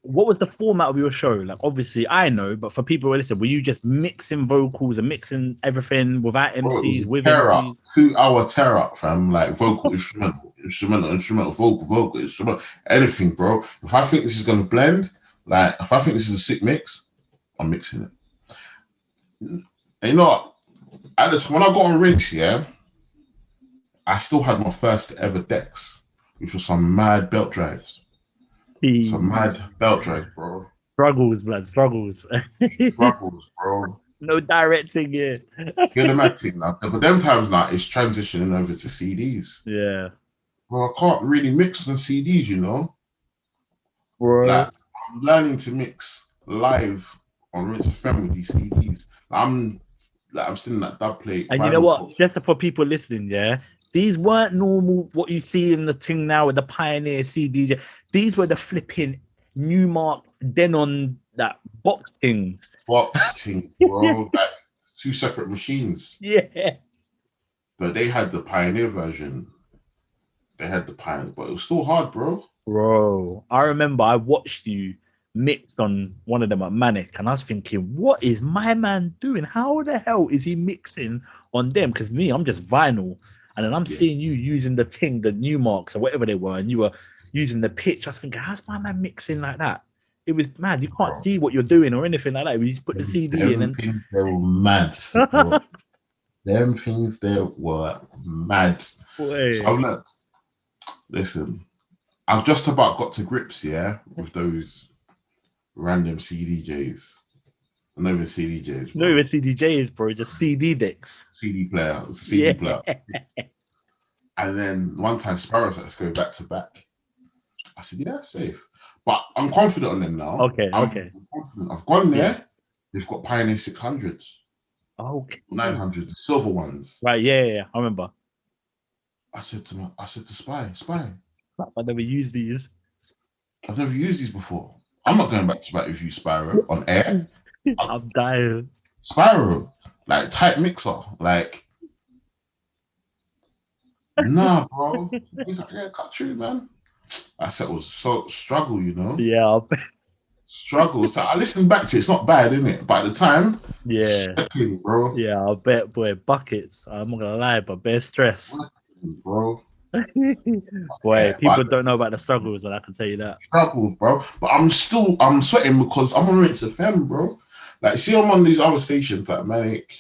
what was the format of your show? Like, obviously, I know, but for people who listen, were you just mixing vocals and mixing everything without MCs, with MCs? 2-hour tear up, fam. Like vocal, instrumental, vocal, instrumental, anything, bro. If I think this is gonna blend, like if I think this is a sick mix, I'm mixing it. And you know what? When I got on Rinse, yeah, I still had my first ever decks, which was some mad belt drives. Some mad belt drives, bro. Struggles, blood, struggles. Struggles, bro. No directing here. Get them acting now. But them times now, it's transitioning over to CDs. Yeah. Well, I can't really mix on CDs, you know? Bro. Like, I'm learning to mix live on Rinse FM with these CDs. I'm still in that dub plate. And you know what? Just for people listening, yeah, these weren't normal what you see in the thing now with the Pioneer CDs. These were the flipping Newmark Denon that box things. Box things, bro. Like 2 separate machines. Yeah. But they had the Pioneer version. They had the Pioneer, but it was still hard, bro. Bro, I remember I watched you mixed on one of them at Manic, and I was thinking, what is my man doing? How the hell is he mixing on them? Because me, I'm just vinyl, and then I'm seeing you using the new marks or whatever they were, and you were using the pitch. I was thinking, how's my man mixing like that? It was mad. You can't see what you're doing or anything like that. We just put the CD in and things they were mad. Bro. Them things they were mad. Boy. So I've learnt. Listen, I've just about got to grips, with those random CDJs. Not even CDJs. No, even CDJs, bro. Just CD decks. CD player. CD player. And then one time Sparrow said, let's go back to back. I said, yeah, safe. But I'm confident on them now. Okay. I'm confident. I've gone there. They've got Pioneer 600s. Okay. 900s, the silver ones. Right, yeah. I remember. I said to Spy, I never used these. I've never used these before. I'm not going back to back with you, Spyro, on air. I'm dying. Spyro, like type mixer, like nah, bro. He's like, yeah, cut through, man. I said it was so struggle, you know. Yeah, I'll bet. Struggle. So I listened back to it. It's not bad, isn't it? But at the time, yeah, bro. Yeah, I'll bet, boy, buckets. I'm not gonna lie, but bare stress. Bro. Boy, people don't know about the struggles, and I can tell you that. Struggles, bro. But I'm sweating because I'm on Rinse FM, bro. Like, see, I'm on these other stations like Manic.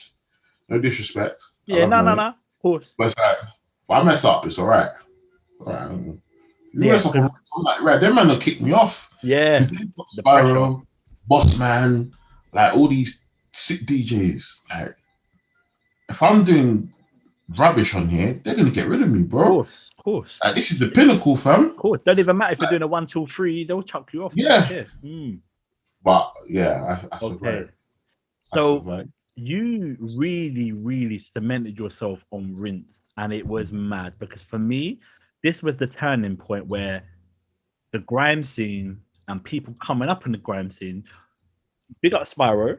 No disrespect. Yeah, no, of course. But it's like, if I mess up, it's all right. All right. You mess up, I'm like, right, them man will kick me off. Yeah. Spyro, Boss Man, like all these sick DJs. Like, if I'm doing rubbish on here, they're gonna get rid of me, bro. Of course. Like, this is the pinnacle, fam. Of course. Don't even matter if you're doing a 1, 2, 3, they'll chuck you off. Yeah. But yeah, I survived. Okay. So you really, really cemented yourself on Rinse, and it was mad because for me, this was the turning point where the grime scene and people coming up in the grime scene, big up Spyro,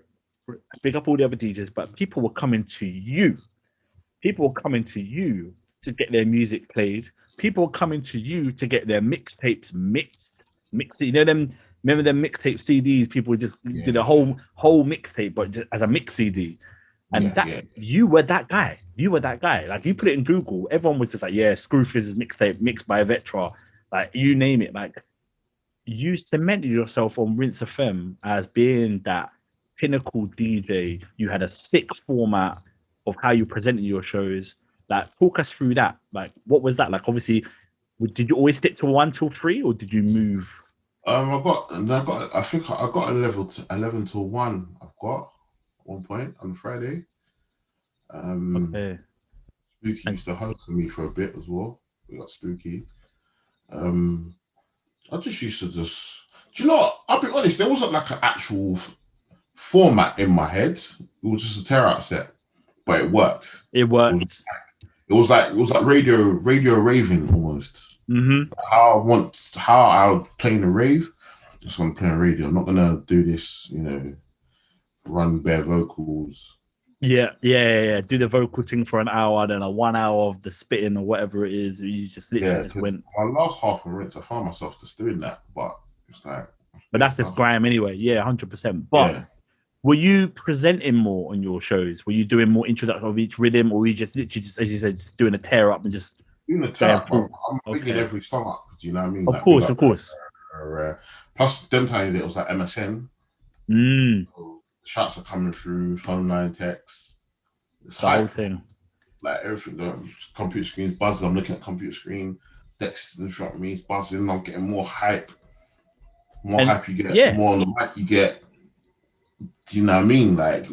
big up all the other DJs, but people were coming to you. People were coming to you to get their music played. People were coming to you to get their mixtapes mixed. You know them. Remember them mixtape CDs? People just did a whole mixtape, but just as a mix CD. And you were that guy. Like, you put it in Google, everyone was just like, yeah, Screwfizz's mixtape mixed by Vectra. Like, you name it. Like, you cemented yourself on Rinse FM as being that pinnacle DJ. You had a sick format of how you presented your shows. Like, talk us through that. Like, what was that? Like, obviously, did you always stick to 1 till 3, or did you move? I think I got 11 till 1. I've got 1 point on Friday. Okay. Spooky used to host for me for a bit as well. We got Spooky. I just used to do you know what? I'll be honest, there wasn't like an actual format in my head. It was just a tear out set, but it worked. It worked. It was like radio raving almost. Mm-hmm. How I would play in a rave. Just want to play on radio. I'm not gonna do this, run bare vocals. Yeah. Do the vocal thing for an hour, then a 1 hour of the spitting or whatever it is. You just literally just went. My last half of Rinse, I found myself just doing that, but it's like. But that's just grime anyway. Yeah, 100%. But were you presenting more on your shows? Were you doing more introduction of each rhythm, or were you just literally, just as you said, just doing a tear up and just? Doing a tear up. I'm picking every song up. Do you know what I mean? Of course. Plus, them times it was like MSN. So shots are coming through, phone line texts. It's the whole thing. Like everything, the computer screen's buzzing. I'm looking at computer screen, text in front of me, it's buzzing. I'm getting more hype. Hype you get, more on the mic you get. Do you know what I mean? Like, it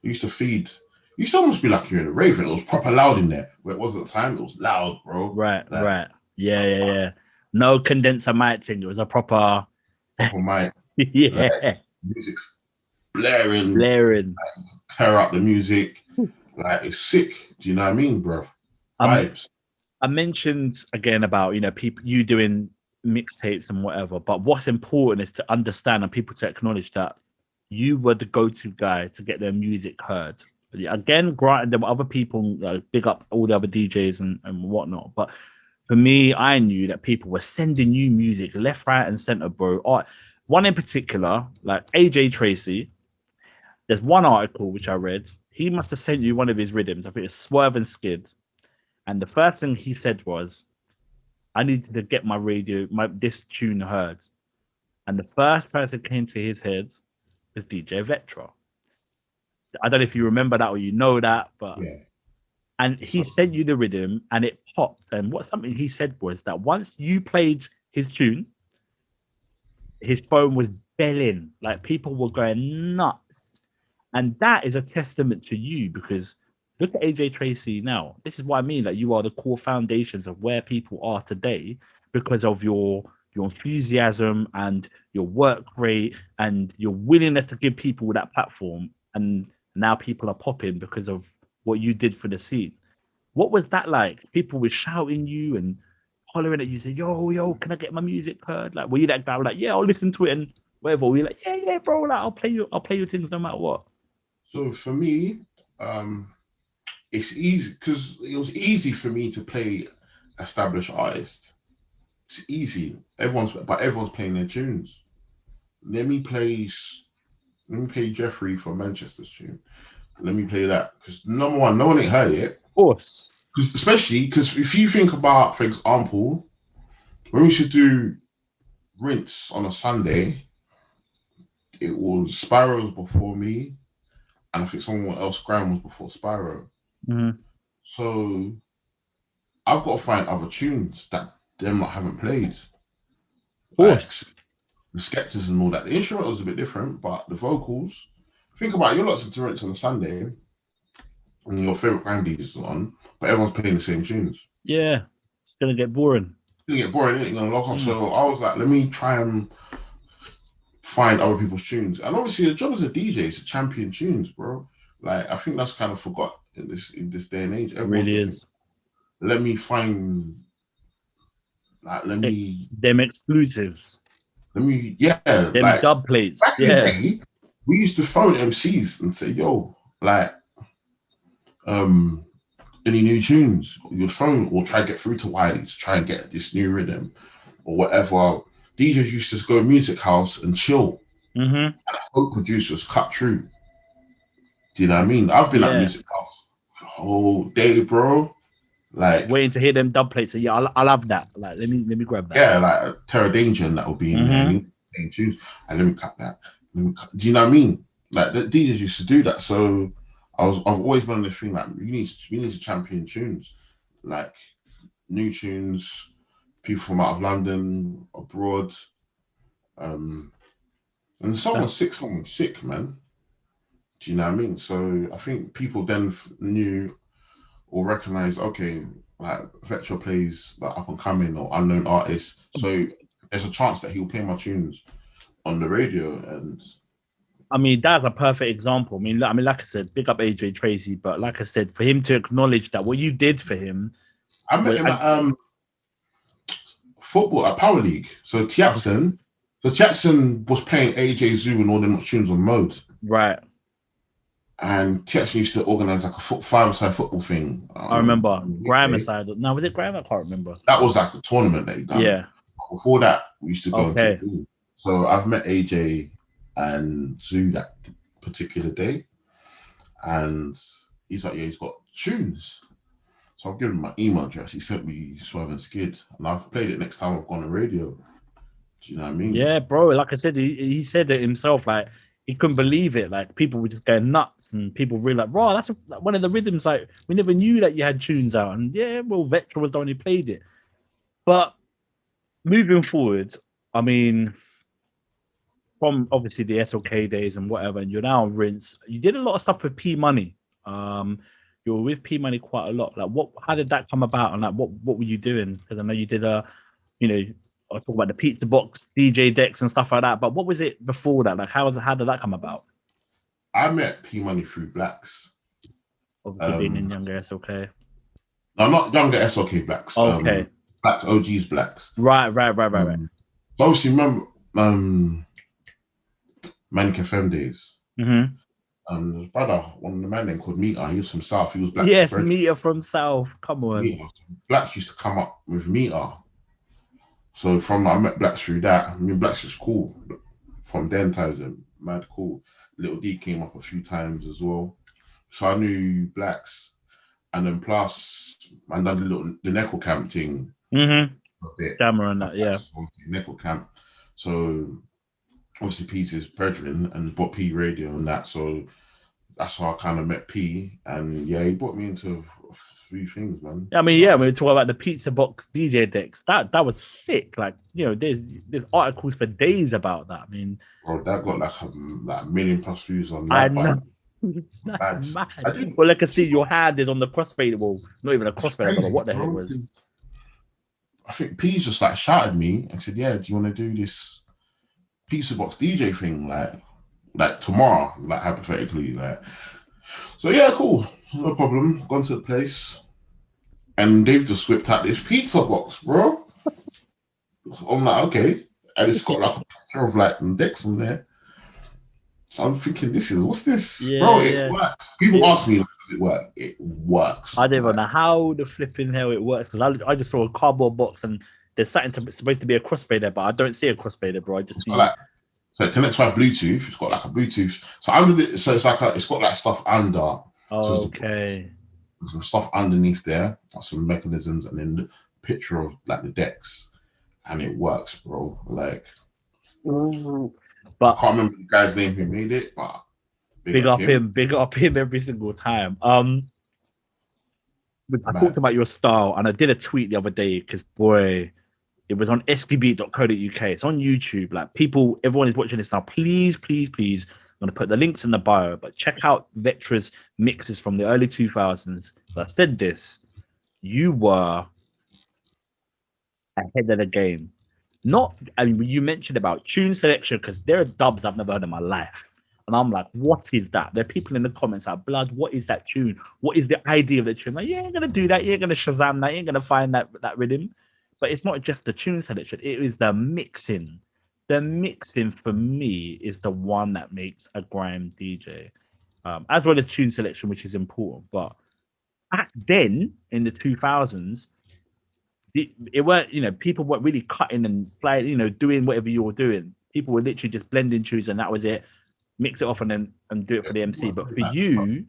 used to feed. You used to almost be like you're in a rave, and it was proper loud in there. Where it wasn't time, it was loud, bro. Right. Yeah. No condenser mic thing. It was a proper mic. Yeah. Like, music's blaring. Blaring. Like, tear up the music. Like, it's sick. Do you know what I mean, bro? Vibes. I mentioned again about, people, you doing mixtapes and whatever, but what's important is to understand and people to acknowledge that you were the go-to guy to get their music heard. Again, granted, there were other people, big up all the other DJs and whatnot, but for me, I knew that people were sending you music left, right, and center, bro. one in particular, like AJ Tracy. There's one article which I read. He must have sent you one of his rhythms. I think it's Swerve and Skid. And the first thing he said was, I needed to get this tune heard. And the first person came to his head was DJ Vectra. I don't know if you remember that or you know that, but Yeah. And he sent you the rhythm and it popped. And something he said was that once you played his tune, his phone was belling. Like people were going nuts. And that is a testament to you because look at AJ Tracy now. This is what I mean. Like you are the core foundations of where people are today because of your enthusiasm and your work rate and your willingness to give people that platform. And now people are popping because of what you did for the scene. What was that like? People were shouting you and hollering at you, say, yo, can I get my music heard? Like, were you that guy like, yeah, I'll listen to it and whatever? Were you like, yeah, bro, like I'll play your things no matter what? So for me, it's easy because it was easy for me to play established artists. It's easy. Everyone's playing their tunes. Let me play Jeffrey from Manchester's tune. Let me play that because number one, no one ain't heard it. Of course. Especially because if you think about, for example, when we should do Rinse on a Sunday, it was Spyro's before me, and I think someone else, Grime, was before Spyro. Mm-hmm. So I've got to find other tunes that them haven't played. Of course. Like, the sketches and all that. The instrumental was a bit different, but the vocals. Think about it, you're lots of Rinse on a Sunday, and your favorite Grime DJ is on, but everyone's playing the same tunes. Yeah, it's gonna get boring. It's gonna get boring, it's gonna lock off. So I was like, let me try and find other people's tunes. And obviously, the job as a DJ is to champion tunes, bro. Like I think that's kind of forgot in this day and age. It really is. Let me find, like, them exclusives. Them like, dub plates. Back in the day, we used to phone MCs and say, yo, like, any new tunes? You'd phone or try to get through to Wiley to try and get this new rhythm or whatever. DJs used to go music house and chill. Mm-hmm. And hope producers cut through. Do you know what I mean? I've been at music house for the whole day, bro. Like waiting to hear them dub plates. So yeah, I'll have that. Like let me grab that. Yeah, like Terror Danger and that will be in there. Tunes, and let me cut that. Do you know what I mean? Like the DJs used to do that. So I've always been on this thing like we need to champion tunes, like new tunes, people from out of London, abroad. And someone's sick, man. Do you know what I mean? So I think people then knew or recognized, okay, like Vectra plays like up and coming or unknown artists. So there's a chance that he'll play my tunes on the radio. And I mean, that's a perfect example. I mean, like I said, big up AJ Tracy, but like I said, for him to acknowledge that what you did for him. I met him at football at Power League. So Tiatson was playing AJ Zoo and all them tunes on Mode. Right. And Tiatson used to organize like a five-a-side football thing. I remember. Grime aside. No, was it Grime? I can't remember. That was like a tournament that he done. Yeah. Before that, we used to go to. So I've met AJ and Zoo that particular day. And he's like, yeah, he's got tunes. So I've given him my email address. He sent me Swerve and Skid. And I've played it next time I've gone on radio. Do you know what I mean? Yeah, bro. Like I said, he said it himself. Like, he couldn't believe it. Like, people were just going nuts. And people really like, bro, that's one of the rhythms. Like, we never knew that you had tunes out. And yeah, well, Vectra was the one who played it. But moving forward, I mean, from obviously the SLK days and whatever, and you're now on Rinse, you did a lot of stuff with P Money. You were with P Money quite a lot. Like, how did that come about? And like, what were you doing? Because I know you did I talk about the pizza box, DJ decks and stuff like that. But what was it before that? Like, how did that come about? I met P Money through Blacks. Obviously being in younger SLK. No, not younger SLK Blacks. Okay. Blacks, OGs Blacks. Right. Obviously, remember Manic FM days. Mm-hmm. His brother, one of the men called Meter, he was from South. He was Blacks. Yes, Meter from South. Come on. Meter. Blacks used to come up with Meter. So I met Blacks through that. I mean, Blacks is cool. from them times, mad cool. Little D came up a few times as well. So I knew Blacks. And then plus, I done the Neckel Camp thing a bit. Jammer and that, yeah. Obviously, Neckel Camp. So obviously P's his brethren and bought P Radio and that. So that's how I kind of met P. And yeah, he brought me into a few things, man. I mean, yeah, when we talk about the pizza box DJ decks, that was sick. Like, you know, there's articles for days about that. I mean, bro, that got like a million plus views on that. I know. That's mad. Well, I can see your hand is on the crossfader. Well, not even a crossfader, I don't know what the hell it was. I think P's just like shouted me and said, "Yeah, do you want to do this pizza box DJ thing like tomorrow, like hypothetically, like?" So yeah, cool, no problem. Gone to the place, and they've just whipped out this pizza box, bro. So I'm like, okay, and it's got like a picture of like decks on there. So I'm thinking, what's this, bro? It works. People ask me, like, does it work? It works. I don't even know how the flipping hell it works, because I just saw a cardboard box and there's something supposed to be a crossfader, but I don't see a crossfader, bro. I just see like, so it connects by Bluetooth. It's got like a Bluetooth. So under the, so it's like it's got like stuff under. Okay. So there's some stuff underneath there, like some mechanisms, and then the picture of like the decks, and it works, bro. Like, but I can't remember the guy's name who made it, but big up him every single time. I talked about your style, and I did a tweet the other day because boy, it was on skbeat.co.uk. It's on YouTube. Like everyone is watching this now. Please. I'm gonna put the links in the bio, but check out Vectra's mixes from the early 2000s. So I said this, you were ahead of the game. You mentioned about tune selection, because there are dubs I've never heard in my life. And I'm like, what is that? There are people in the comments like, blood, what is that tune? What is the idea of the tune? Like, you ain't gonna do that, you ain't gonna Shazam that, you ain't gonna find that rhythm. But it's not just the tune selection, it is the mixing. The mixing for me is the one that makes a grime DJ. As well as tune selection, which is important. But back then in the 2000s, it weren't, people weren't really cutting and sliding, doing whatever you were doing. People were literally just blending tunes and that was it. Mix it off and do it for the MC. But for you,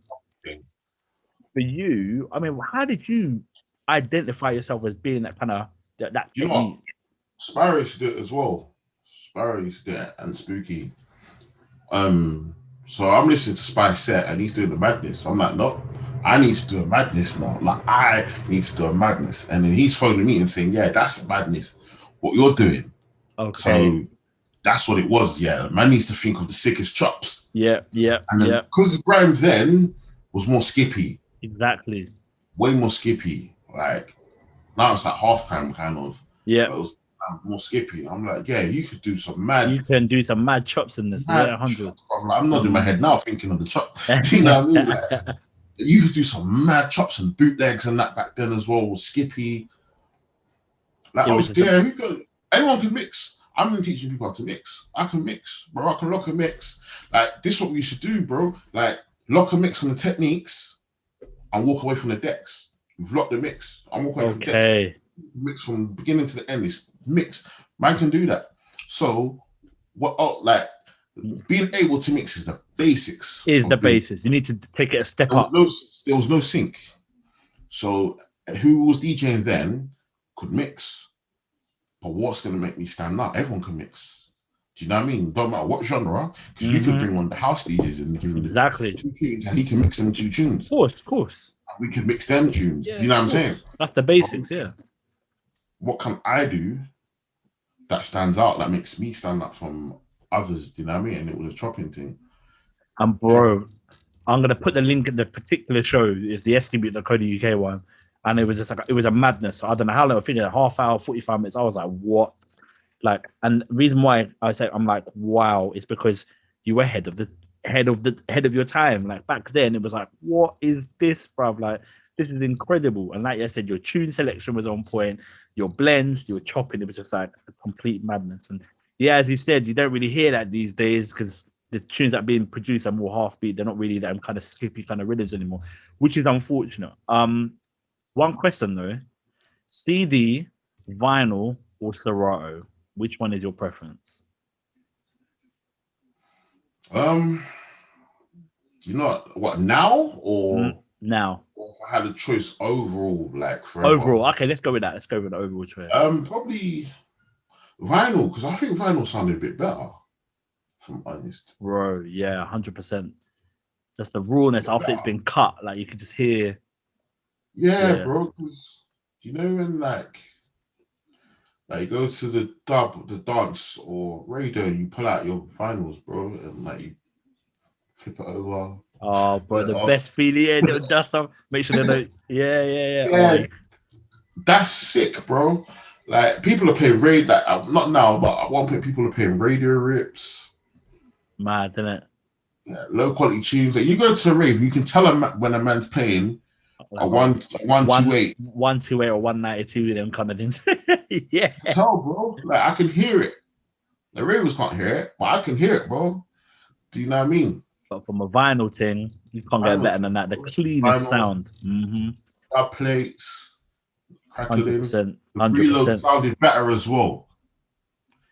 I mean, how did you identify yourself as being that kind of that you know what? Sparrow used to do it as well. Sparrow used to do it, and Spooky. So I'm listening to Spy set and he's doing the madness. I'm like, no, I need to do a madness now. Like, I need to do a madness. And then he's phoning me and saying, yeah, that's madness. What you're doing. Okay. So that's what it was. Yeah, man needs to think of the sickest chops. Yeah. And then because Grime then was more skippy. Exactly. Way more skippy. Like now it's like halftime kind of. Yeah. It was more skippy. I'm like, yeah, you could do some mad. You can do some mad chops in this. Yeah, 100. I'm nodding my head now, thinking of the chop. You know what I mean? Like, you could do some mad chops and bootlegs and that back then as well. Was skippy. Like, anyone can mix. I'm been teaching people how to mix. I can mix, bro. I can lock a mix. Like, this is what we should do, bro. Like, lock a mix on the techniques and walk away from the decks. We've locked the mix. I'm walking away from the decks. Mix from beginning to the end. It's mix. Man can do that. So, being able to mix is the basics. Is the basis. You need to take it a step up. There was no sync. So, who was DJing then could mix. But what's going to make me stand out? Everyone can mix. Do you know what I mean? Don't matter what genre, because you could bring on the house DJs and give them exactly 2 tunes, and he can mix them in 2 tunes. Of course. And we can mix them tunes. Do you know what I'm saying? That's the basics, yeah. What can I do that stands out, that makes me stand out from others? Do you know what I mean? And it was a chopping thing. And bro, I'm gonna put the link in the particular show. Is the SKB.co.uk one. And it was just like, it was a madness. I don't know how long. I think a half hour, 45 minutes. I was like, what? Like, and the reason why I say I'm like, wow, is because you were ahead of your time. Like back then, it was like, what is this, bruv? Like, this is incredible. And like I said, your tune selection was on point. Your blends, your chopping, it was just like a complete madness. And yeah, as you said, you don't really hear that these days because the tunes that are being produced are more half beat. They're not really that kind of skippy kind of rhythms anymore, which is unfortunate. One question though, CD, vinyl, or Serato? Which one is your preference? You know what now Now, or if I had a choice overall, like forever? overall, okay, let's go with that. Let's go with the overall choice. Probably vinyl because I think vinyl sounded a bit better. If I'm honest, Bro, yeah, 100%. Just the rawness after it's been cut, like you could just hear. Yeah. Bro. Because you know when like you go to the dance or radio, you pull out your vinyls, bro, and like you flip it over. Oh, bro, the best feeling, yeah, little dust up. Make sure they know. Yeah. Yeah, that's sick, bro. Like people are playing like not now, but at one point people are playing radio rips. Mad, isn't it? Yeah, low quality tunes. Like you go to a rave, you can tell when a man's playing a 128, 128 or 192, them kind of things. Yeah, tell, bro. Like I can hear it. The ravers can't hear it, but I can hear it, bro. Do you know what I mean? but from a vinyl thing, you can't get better than that. The cleanest sound. That plates, crackling. 100%. The reload sounded better as well.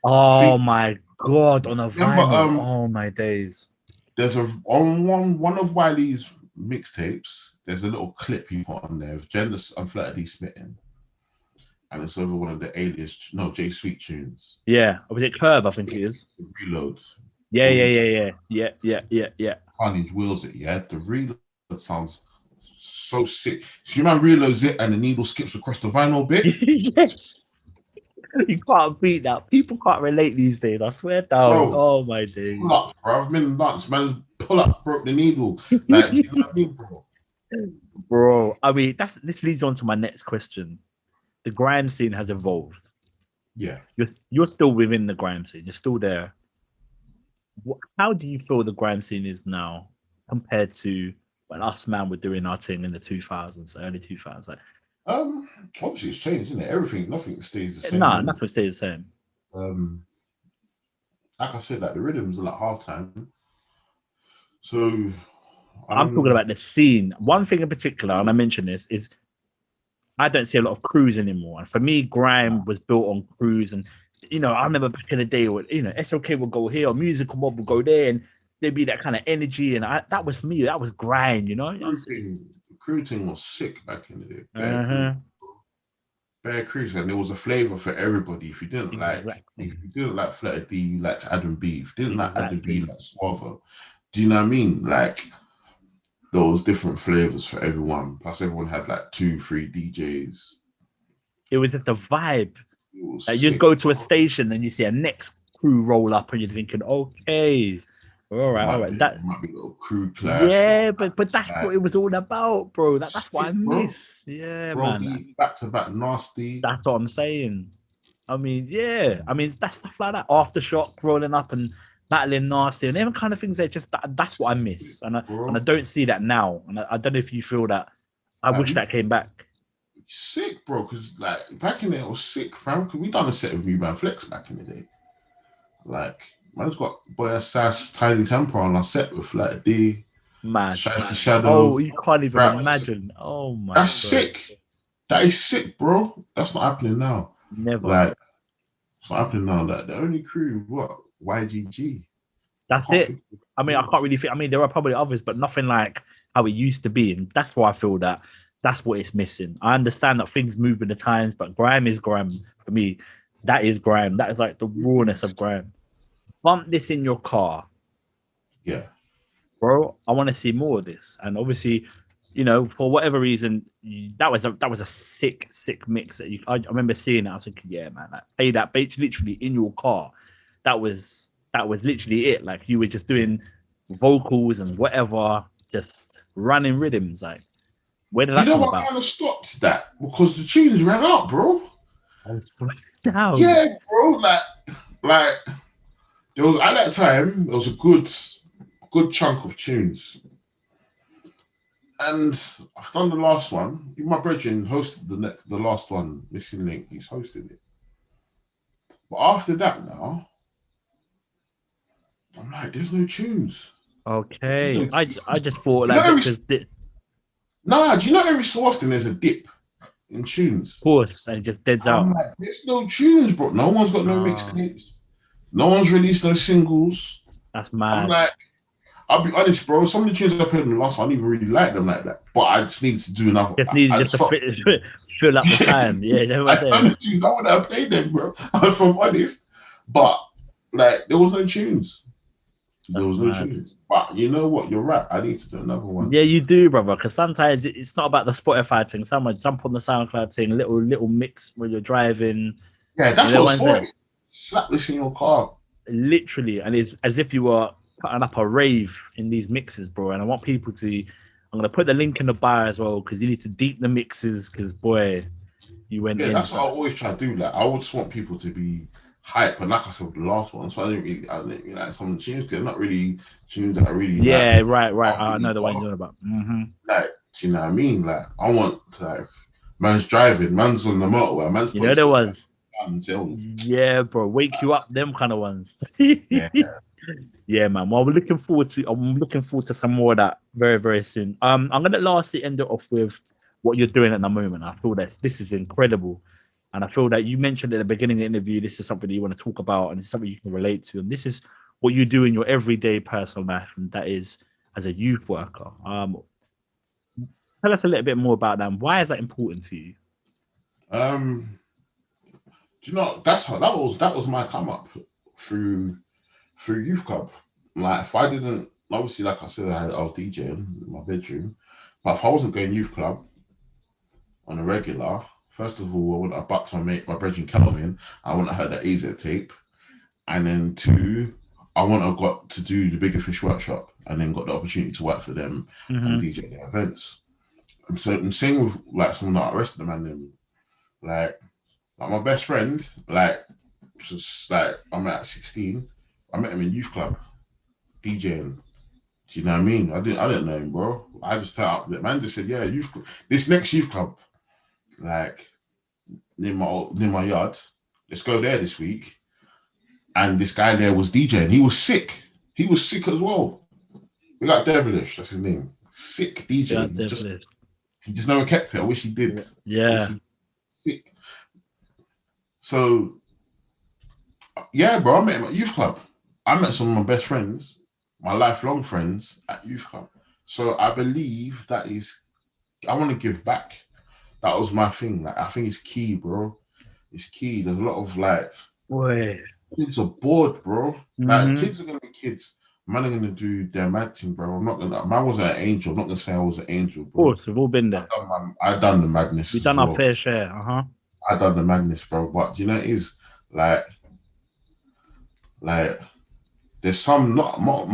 Oh my god, on a vinyl. Oh my days. There's on one of Wiley's mixtapes, there's a little clip he put on there of Jedah and Flirt D spitting. And it's over one of the J Sweet tunes. Yeah. Was it Curb? I think it is. Reload. Yeah. Carnage wheels it, yeah. The reload sounds so sick. So man reloads it and the needle skips across the vinyl bit. Yes. You can't beat that. People can't relate these days. I swear down. Bro, oh my days. Pull up, bro. I've been nuts, man. Pull up, broke the needle. Like, you know what I mean, bro? Bro, I mean, this leads on to my next question. The grime scene has evolved. Yeah. You're still within the grime scene. You're still there. How do you feel the grime scene is now compared to when us man were doing our thing in the 2000s, early 2000s? Like, obviously it's changed, isn't it? Nothing stays the same. No, nothing stays the same. Like I said, like the rhythms are like halftime. So I'm talking about the scene. One thing in particular, and I mentioned this, is I don't see a lot of crews anymore. And for me, grime was built on crews. And I remember back in the day when SLK would go here, or Musical Mob would go there, and there'd be that kind of energy. And that was for me, that was grime, Crew thing was sick back in the day. Bare crews, and there was a flavor for everybody. If you didn't like Flirt D, you liked Adam B. If you didn't like Adam B, you liked Suave. Do you know what I mean? Like there was different flavors for everyone. Plus, everyone had like 2-3 DJs. It was just the vibe. You'd go to a station and you see a next crew roll up, and you're thinking, okay. All right. That might be a little crew clash. Yeah, but that's what it was all about, bro. That's what I miss. Yeah, bro, man. Back to back nasty. That's what I'm saying. I mean, yeah. I mean, that stuff like that. Aftershock rolling up and battling nasty and them kind of things. That's what I miss, and I don't see that now. And I don't know if you feel that. I wish that came back. Sick, bro. Because like back in the day, it was sick, fam. Because we done a set of New Man Flex back in the day. Like. Man's got Boy Sass, Tiny Temper on our set with Flirt D. Man. Shines the Shadow. Oh, you can't even imagine. Oh my God. That's sick. That is sick, bro. That's not happening now. Never. Like, it's not happening now. Like, the only crew, what? YGG. That's it. I mean, I can't really think. I mean, there are probably others, but nothing like how it used to be. And that's why I feel that that's what it's missing. I understand that things move in the times, but grime is grime. For me, that is grime. That is like the rawness of grime. Bump this in your car. Yeah. Bro, I want to see more of this. And obviously, for whatever reason, that was a sick mix that I remember seeing it. I was thinking, yeah, man, like play that bass literally in your car. That was literally it. Like you were just doing vocals and whatever, just running rhythms. Like, where did that come about? Kind of stopped that? Because the tunes ran out, bro. I was down. Yeah, bro. Like there was at that time, there was a good chunk of tunes. And I've done the last one. My brethren hosted the last one, Missing Link. He's hosted it. But after that now, I'm like, there's no tunes. Okay. I just thought like Nah, do you know every so often there's a dip in tunes? Of course, and it just deads out. I'm like, there's no tunes, bro. No one's got no mixtapes. No one's released no singles. That's I'm mad. like, I'll be honest, bro. Some of the tunes I played in the last one, I didn't even really like them like that. But I just needed to do another. Just needed I just just to felt, fill up the time. Yeah, you know what I I'm done saying? the tunes. I would have played them, bro. If I'm honest. But like, there was no tunes. There That's was no mad. tunes. But you know what? You're right. I need to do another one. Yeah, you do, brother. Because sometimes it's not about the Spotify thing. Someone jump on the SoundCloud thing, little mix when you're driving. Yeah, You that's know what what it's I'm for. saying? Slap this in your car. Literally, and it's as if you were putting up a rave in these mixes, bro. And I want people to. I'm gonna put the link in the bio as well because you need to deep the mixes. Because boy, you went Yeah, in. that's what I always try to do. Like, I would just want people to be hype. And like I said with the last one, so I didn't really like some tunes. They're not really tunes that I really Yeah, like. right. I Really know the one got. you're about. Mm-hmm. Like, do you know what I mean? Like, I want like, man's driving, man's on the motorway, man's You know putting there foot was. down. Yeah, bro. Wake you up, them kind of ones. Yeah, Yeah, man. Well, I'm looking forward to some more of that very, very soon. I'm gonna lastly end it off with what you're doing at the moment. I feel that this is incredible. And I feel that you mentioned at the beginning of the interview, this is something that you want to talk about and it's something you can relate to. And this is what you do in your everyday personal life, and that is as a youth worker. Tell us a little bit more about that. Why is that important to you? Do you know that was my come up through youth club. Like, if I didn't, obviously, like I said, I was DJing in my bedroom, but if I wasn't going youth club on a regular, first of all, I would have bucked my mate, my brethren Kelvin. I wouldn't have heard that AZ tape, and then two, I wouldn't have got to do the Bigga Fish workshop, and then got the opportunity to work for them and DJ their events. And so, I'm saying with like someone that arrested them, and then like my best friend, like, just like I met at 16. I met him in youth club, DJing. Do you know what I mean? I didn't know him, bro. I just turned up. The man just said, "Yeah, youth club. This next youth club, like near my yard. Let's go there this week." And this guy there was DJing. He was sick. He was sick as well. We got Devilish. That's his name. Sick DJ. He just never kept it. I wish he did. Yeah. Sick. So, yeah, bro, I met him at youth club. I met some of my best friends, my lifelong friends at youth club. So I believe that is, I want to give back. That was my thing. Like, I think it's key, bro. It's key. There's a lot of like, kids are bored, bro. Like, kids are gonna be kids. Man are gonna do their mad thing, bro. I'm not gonna. Man wasn't an angel. I'm not gonna say I was an angel, bro. Of course, we've all been there. I done the madness. We've done our fair share. I done the madness, bro. But you know, it is like there's some not my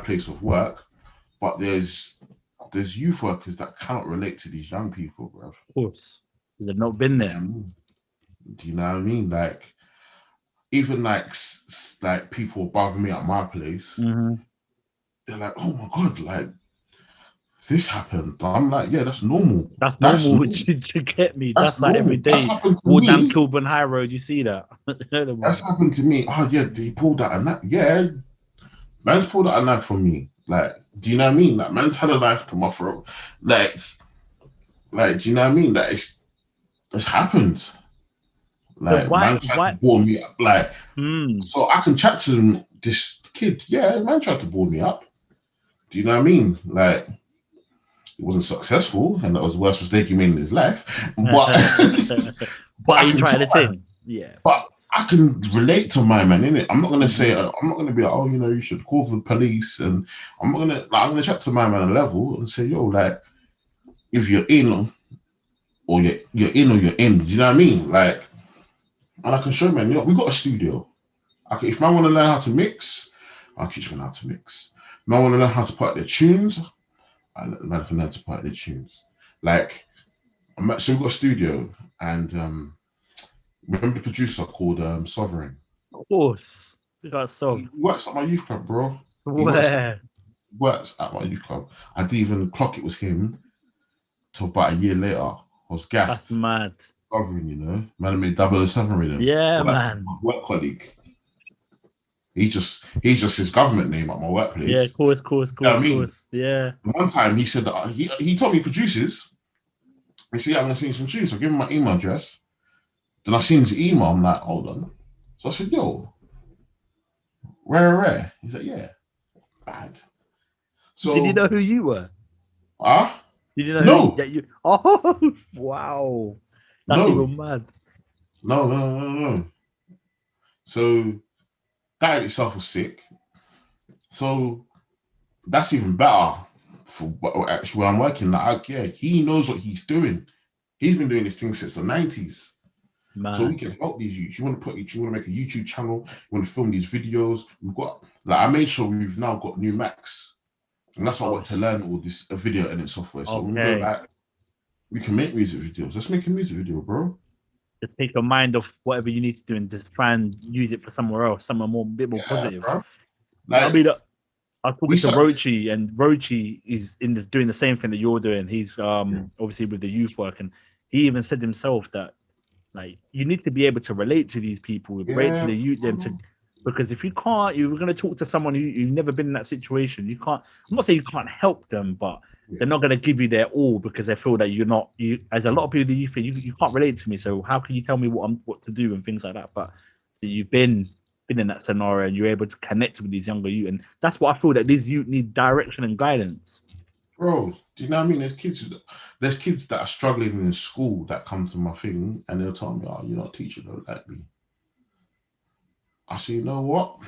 place of work, but there's youth workers that cannot relate to these young people, bro. Of course, they've not been there. Do you know what I mean? Like, even like people above me at my place, they're like, "Oh my god, like this happened." I'm like, "Yeah, that's normal. That's normal. To get me. That's like normal. every day. Walk down Kilburn High Road, you see that. That's happened to me. Oh yeah, he pulled out a knife. Yeah, man's pulled out a knife from me. Like, do you know what I mean? Like, man's had a knife to my throat. Like, do you know what I mean? Like, it's happened. Like, man tried to bore me up. Like, so I can chat to this kid. Yeah, man tried to bore me up. Do you know what I mean? Like, it wasn't successful, and that was the worst mistake he made in his life. But but he tried the thing. Yeah. But I can relate to my man, innit? I'm not gonna say, I'm not gonna be like, oh, you know, you should call the police, and I'm gonna chat to my man on a level and say, yo, like, if you're in, or you're in, or you're in. Do you know what I mean? Like, and I can show man, you know, we got a studio. Okay, if man want to learn how to mix, I'll teach man how to mix. If man want to learn how to put out their tunes, I'll let the man learn to put out their tunes. Like, so we've got a studio, and remember the producer called Sovereign? Of course. We got Sovereign. He works at my youth club, bro. Where? Works at my youth club. I didn't even clock it was him till about a year later. I was gassed. That's mad. Sovereign, you know. Man made 007 with him. Yeah, like, man. My work colleague. He's just his government name at my workplace. Yeah, of course. You know I mean? Yeah. One time he said that he told me produces. He said, yeah, I'm gonna send you some tunes. So I give him my email address. Then I seen his email. I'm like, hold on. So I said, yo, rare. He's like, yeah, bad. So did you know who you were? Did you know No. that you? Oh, wow, that's No. even mad. No. So that in itself was sick. So that's even better for actually where I'm working. Like, yeah, he knows what he's doing. He's been doing this thing since the 90s. So we can help these youths. You want to make a YouTube channel, you want to film these videos. We've got, like, I made sure we've now got new Macs. And that's what I want to learn all this video edit software. So we go like, we can make music videos. Let's make a music video, bro. Just take your mind off whatever you need to do and just try and use it for somewhere else, somewhere more, bit more positive. Like, I mean, I was talking to Rochi, and Rochi is doing the same thing that you're doing. He's obviously with the youth work, and he even said himself that, like, you need to be able to relate to these people, relate to the youth, because if you can't, you're going to talk to someone you've never been in that situation. You can't. I'm not saying you can't help them, but they're not going to give you their all because they feel that you're not. As a lot of people, you think you can't relate to me. So how can you tell me what to do and things like that? But so you've been in that scenario and you're able to connect with these younger youth, and that's what I feel that these youth need direction and guidance. Bro, do you know what I mean? There's kids that are struggling in school that come to my thing and they'll tell me, "Oh, you're not a teacher, don't like me." I say, you know what?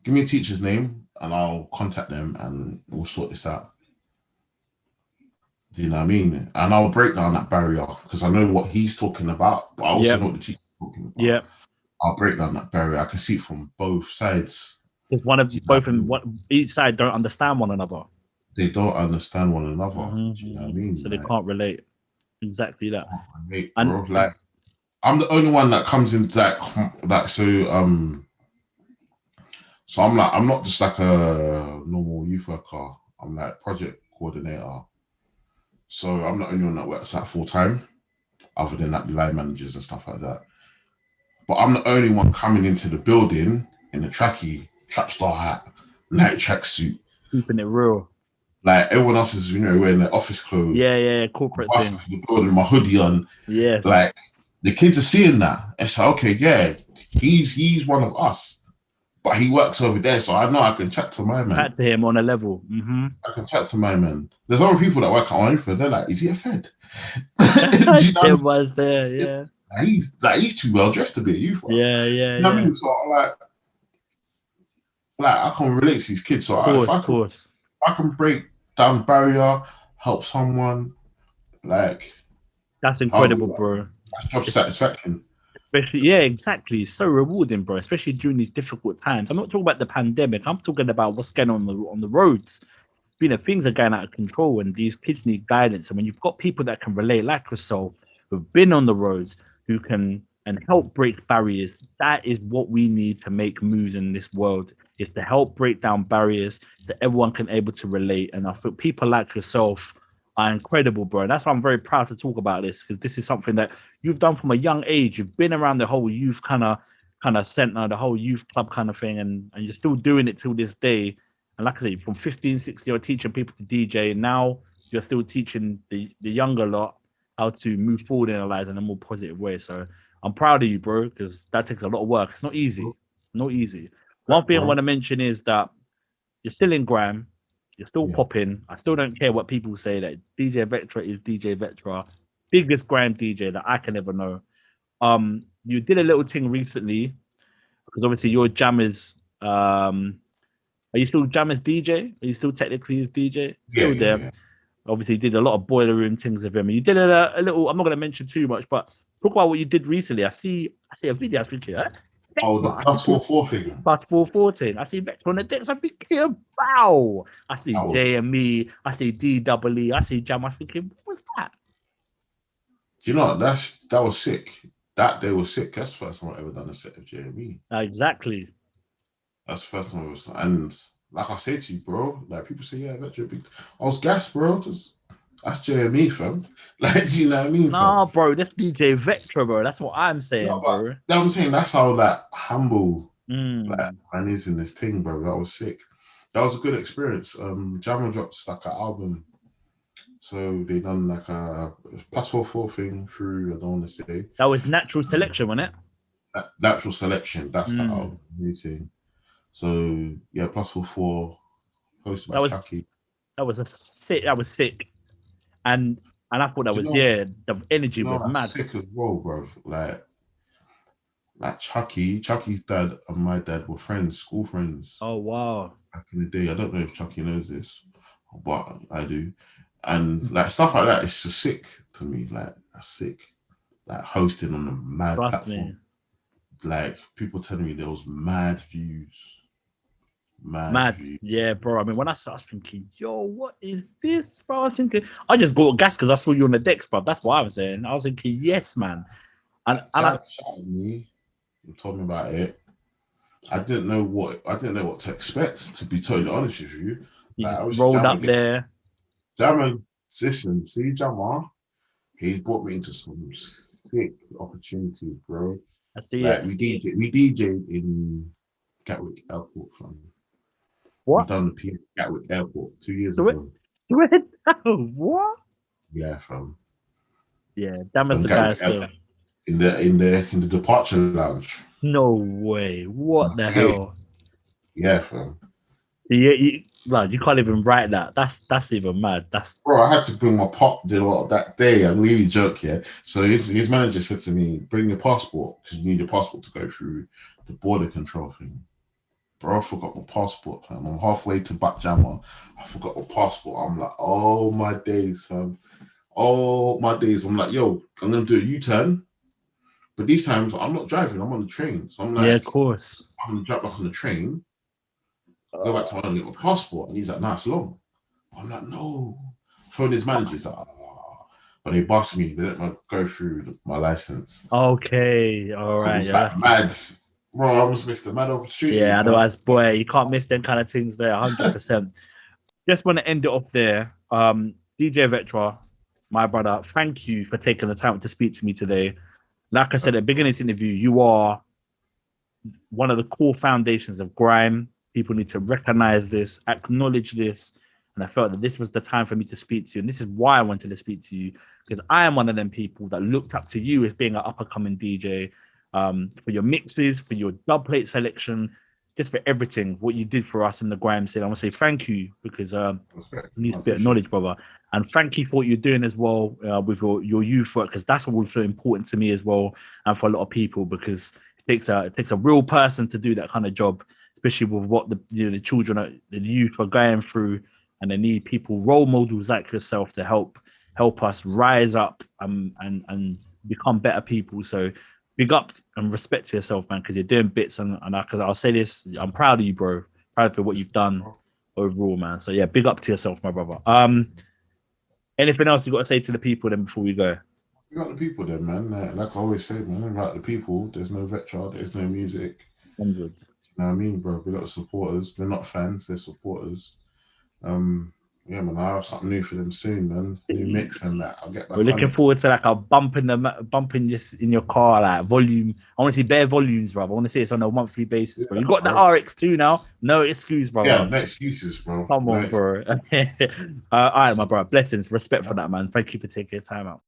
Give me a teacher's name and I'll contact them and we'll sort this out. Do you know what I mean? And I'll break down that barrier because I know what he's talking about, but I also know what the teacher's talking about. Yeah. I'll break down that barrier. I can see it from both sides. Because each side don't understand one another. They don't understand one another. Do you know what I mean? So they can't relate. Exactly that. Bro, like, I'm the only one that comes in so I'm not just like a normal youth worker. I'm like project coordinator. So I'm the only one that works like full time, other than like the line managers and stuff like that. But I'm the only one coming into the building in the trackie, trap star hat, night tracksuit. Keeping it real. Like everyone else is, wearing their office clothes. Yeah, corporate thing. For the building, my hoodie on. Yeah. Like the kids are seeing that. It's like, okay, yeah, he's one of us. But he works over there, so I know I can chat to my man. Chat to him on a level. I can chat to my man. There's other people that work at Info. They're like, is he a Fed? There was there, yeah. He's too well dressed to be a youth worker. Yeah. You know what I mean? So like I can relate to these kids. So if I can break down barrier, help someone, like that's incredible, bro. That's job satisfaction. Especially, yeah, exactly. It's so rewarding, bro. Especially during these difficult times. I'm not talking about the pandemic. I'm talking about what's going on the roads. Things are going out of control, and these kids need guidance. And when you've got people that can relate, like yourself, who've been on the roads, who can and help break barriers, that is what we need to make moves in this world. Is to help break down barriers so everyone can able to relate. And I feel people like yourself are incredible, bro. And that's why I'm very proud to talk about this, because this is something that you've done from a young age. You've been around the whole youth kind of center, the whole youth club kind of thing, and you're still doing it till this day. And like I say, from 15, 16, you're teaching people to DJ, and now you're still teaching the younger lot how to move forward in their lives in a more positive way. So I'm proud of you, bro, because that takes a lot of work. It's not easy. Not easy. One thing I want to mention is that you're still in Grime. You're still popping. I still don't care what people say, that DJ Vectra is DJ Vectra, biggest Grime DJ that I can ever know. You did a little thing recently, because obviously your Jammers. Are you still Jammers DJ? Are you still technically his DJ? Still there. Yeah. Obviously, you did a lot of boiler room things with him. You did a little. I'm not going to mention too much, but talk about what you did recently. I see a video. I was thinking, oh, the +44 thing. +414. I see Vector on the decks. I'm thinking, wow. I see J and me. I see DWE. I see Jam. I'm thinking, what was that? Do you know that was sick? That day was sick. That's the first time I've ever done a set of J and me. Exactly. That's the first time it was, and like I say to you, bro, like people say, yeah, Vector big. I was gassed, bro. That's JME, fam. Like, do you know what I mean? Nah, bro, that's DJ Vectra, bro. That's what I'm saying, bro. I'm saying that's how like humble like man is in this thing, bro. That was sick. That was a good experience. Jammer dropped like an album, so they done like a +44 thing through. I don't want to say that was natural selection, wasn't it? Natural selection. That's the Mm. album meeting. So yeah, plus 44, hosted by That was Chucky. that was a sick. That was sick, and I thought that You was know, the energy was that's mad. sick as well, bro. Like Chucky's dad and my dad were friends, school friends Oh wow. back in the day. I don't know if Chucky knows this, but I do. And like stuff like that, it's just sick to me. Like that's sick. Like hosting on a mad Trust platform. me. Like people telling me there was mad views. Mad. Views. Yeah, bro. I mean, when I was thinking, yo, what is this, bro? I was thinking, I just got gas because I saw you on the decks, bro. That's what I was saying. I was thinking, yes, man. And Jack shouted me and told me about it. I didn't know what to expect, to be totally honest with you. you Like, just rolled up there. Jammer, listen, see Jammer, he's brought me into some sick opportunities, bro. I see Like it. we DJ'd in Gatwick Airport, fam. We What? done the P Gatwick Airport 2 years Swear- ago. swear down. What? Yeah, fam. Yeah, that was Done the guy Gatwick still. Airport. In the departure lounge. No way. What the Yeah. hell? Yeah, fam. Lad, you can't even write that. That's even mad. That's Bro, I had to bring my pop that day. I'm really joke, yeah. So his manager said to me, "Bring your passport because you need your passport to go through the border control thing." Bro, I forgot my passport, fam. I'm halfway to Backjammer. I forgot my passport. I'm like, oh my days, fam. Oh my days. I'm like, yo, I'm gonna do a U-turn. But these times I'm not driving, I'm on the train. So I'm like, yeah, of course. I'm gonna drop back on the train, go back to my and get my passport. And he's like, nah, it's long. I'm like, no. Phone his manager, he's like, but they bust me, they let me go through my license. Okay, all right. It's Yeah, like mad. Bro, I almost missed a mad opportunity. yeah, fam. otherwise, boy, you can't miss them kind of things there, 100%. Just want to end it off there. DJ Vectra, my brother, thank you for taking the time to speak to me today. Like I said at the beginning of this interview, you are one of the core foundations of grime. People need to recognize this, acknowledge this. And I felt that this was the time for me to speak to you. And this is why I wanted to speak to you, because I am one of them people that looked up to you as being an up-and-coming DJ, for your mixes, for your dub plate selection, just for everything, what you did for us in the grime scene. I want to say thank you, because it needs a bit of knowledge, brother. And thank you for what you're doing as well with your youth work, because that's also important to me as well, and for a lot of people, because it takes a real person to do that kind of job, especially with what the children, the youth are going through, and they need people, role models like yourself, to help us rise up and become better people. So big up and respect to yourself, man, because you're doing bits, and I'll say this, I'm proud of you, bro. Proud of what you've done overall, man. So yeah, big up to yourself, my brother. Anything else you got to say to the people then before we go? We got the people then, man. Like I always say, man, without the people, there's no Vectra, there's no music. 100. You know what I mean, bro? We got the supporters. They're not fans, they're supporters. Yeah, man, I'll have something new for them soon, man. New mix and that. I'll get back. We're looking forward to like a bumping this in your car, like volume. I want to see bare volumes, brother. I want to see it's on a monthly basis, bro. You got the RX2 now. No excuse, brother. Yeah, no excuses, bro. Come on, bro. All right, my brother. Blessings, respect for that, man. Thank you for taking your time out.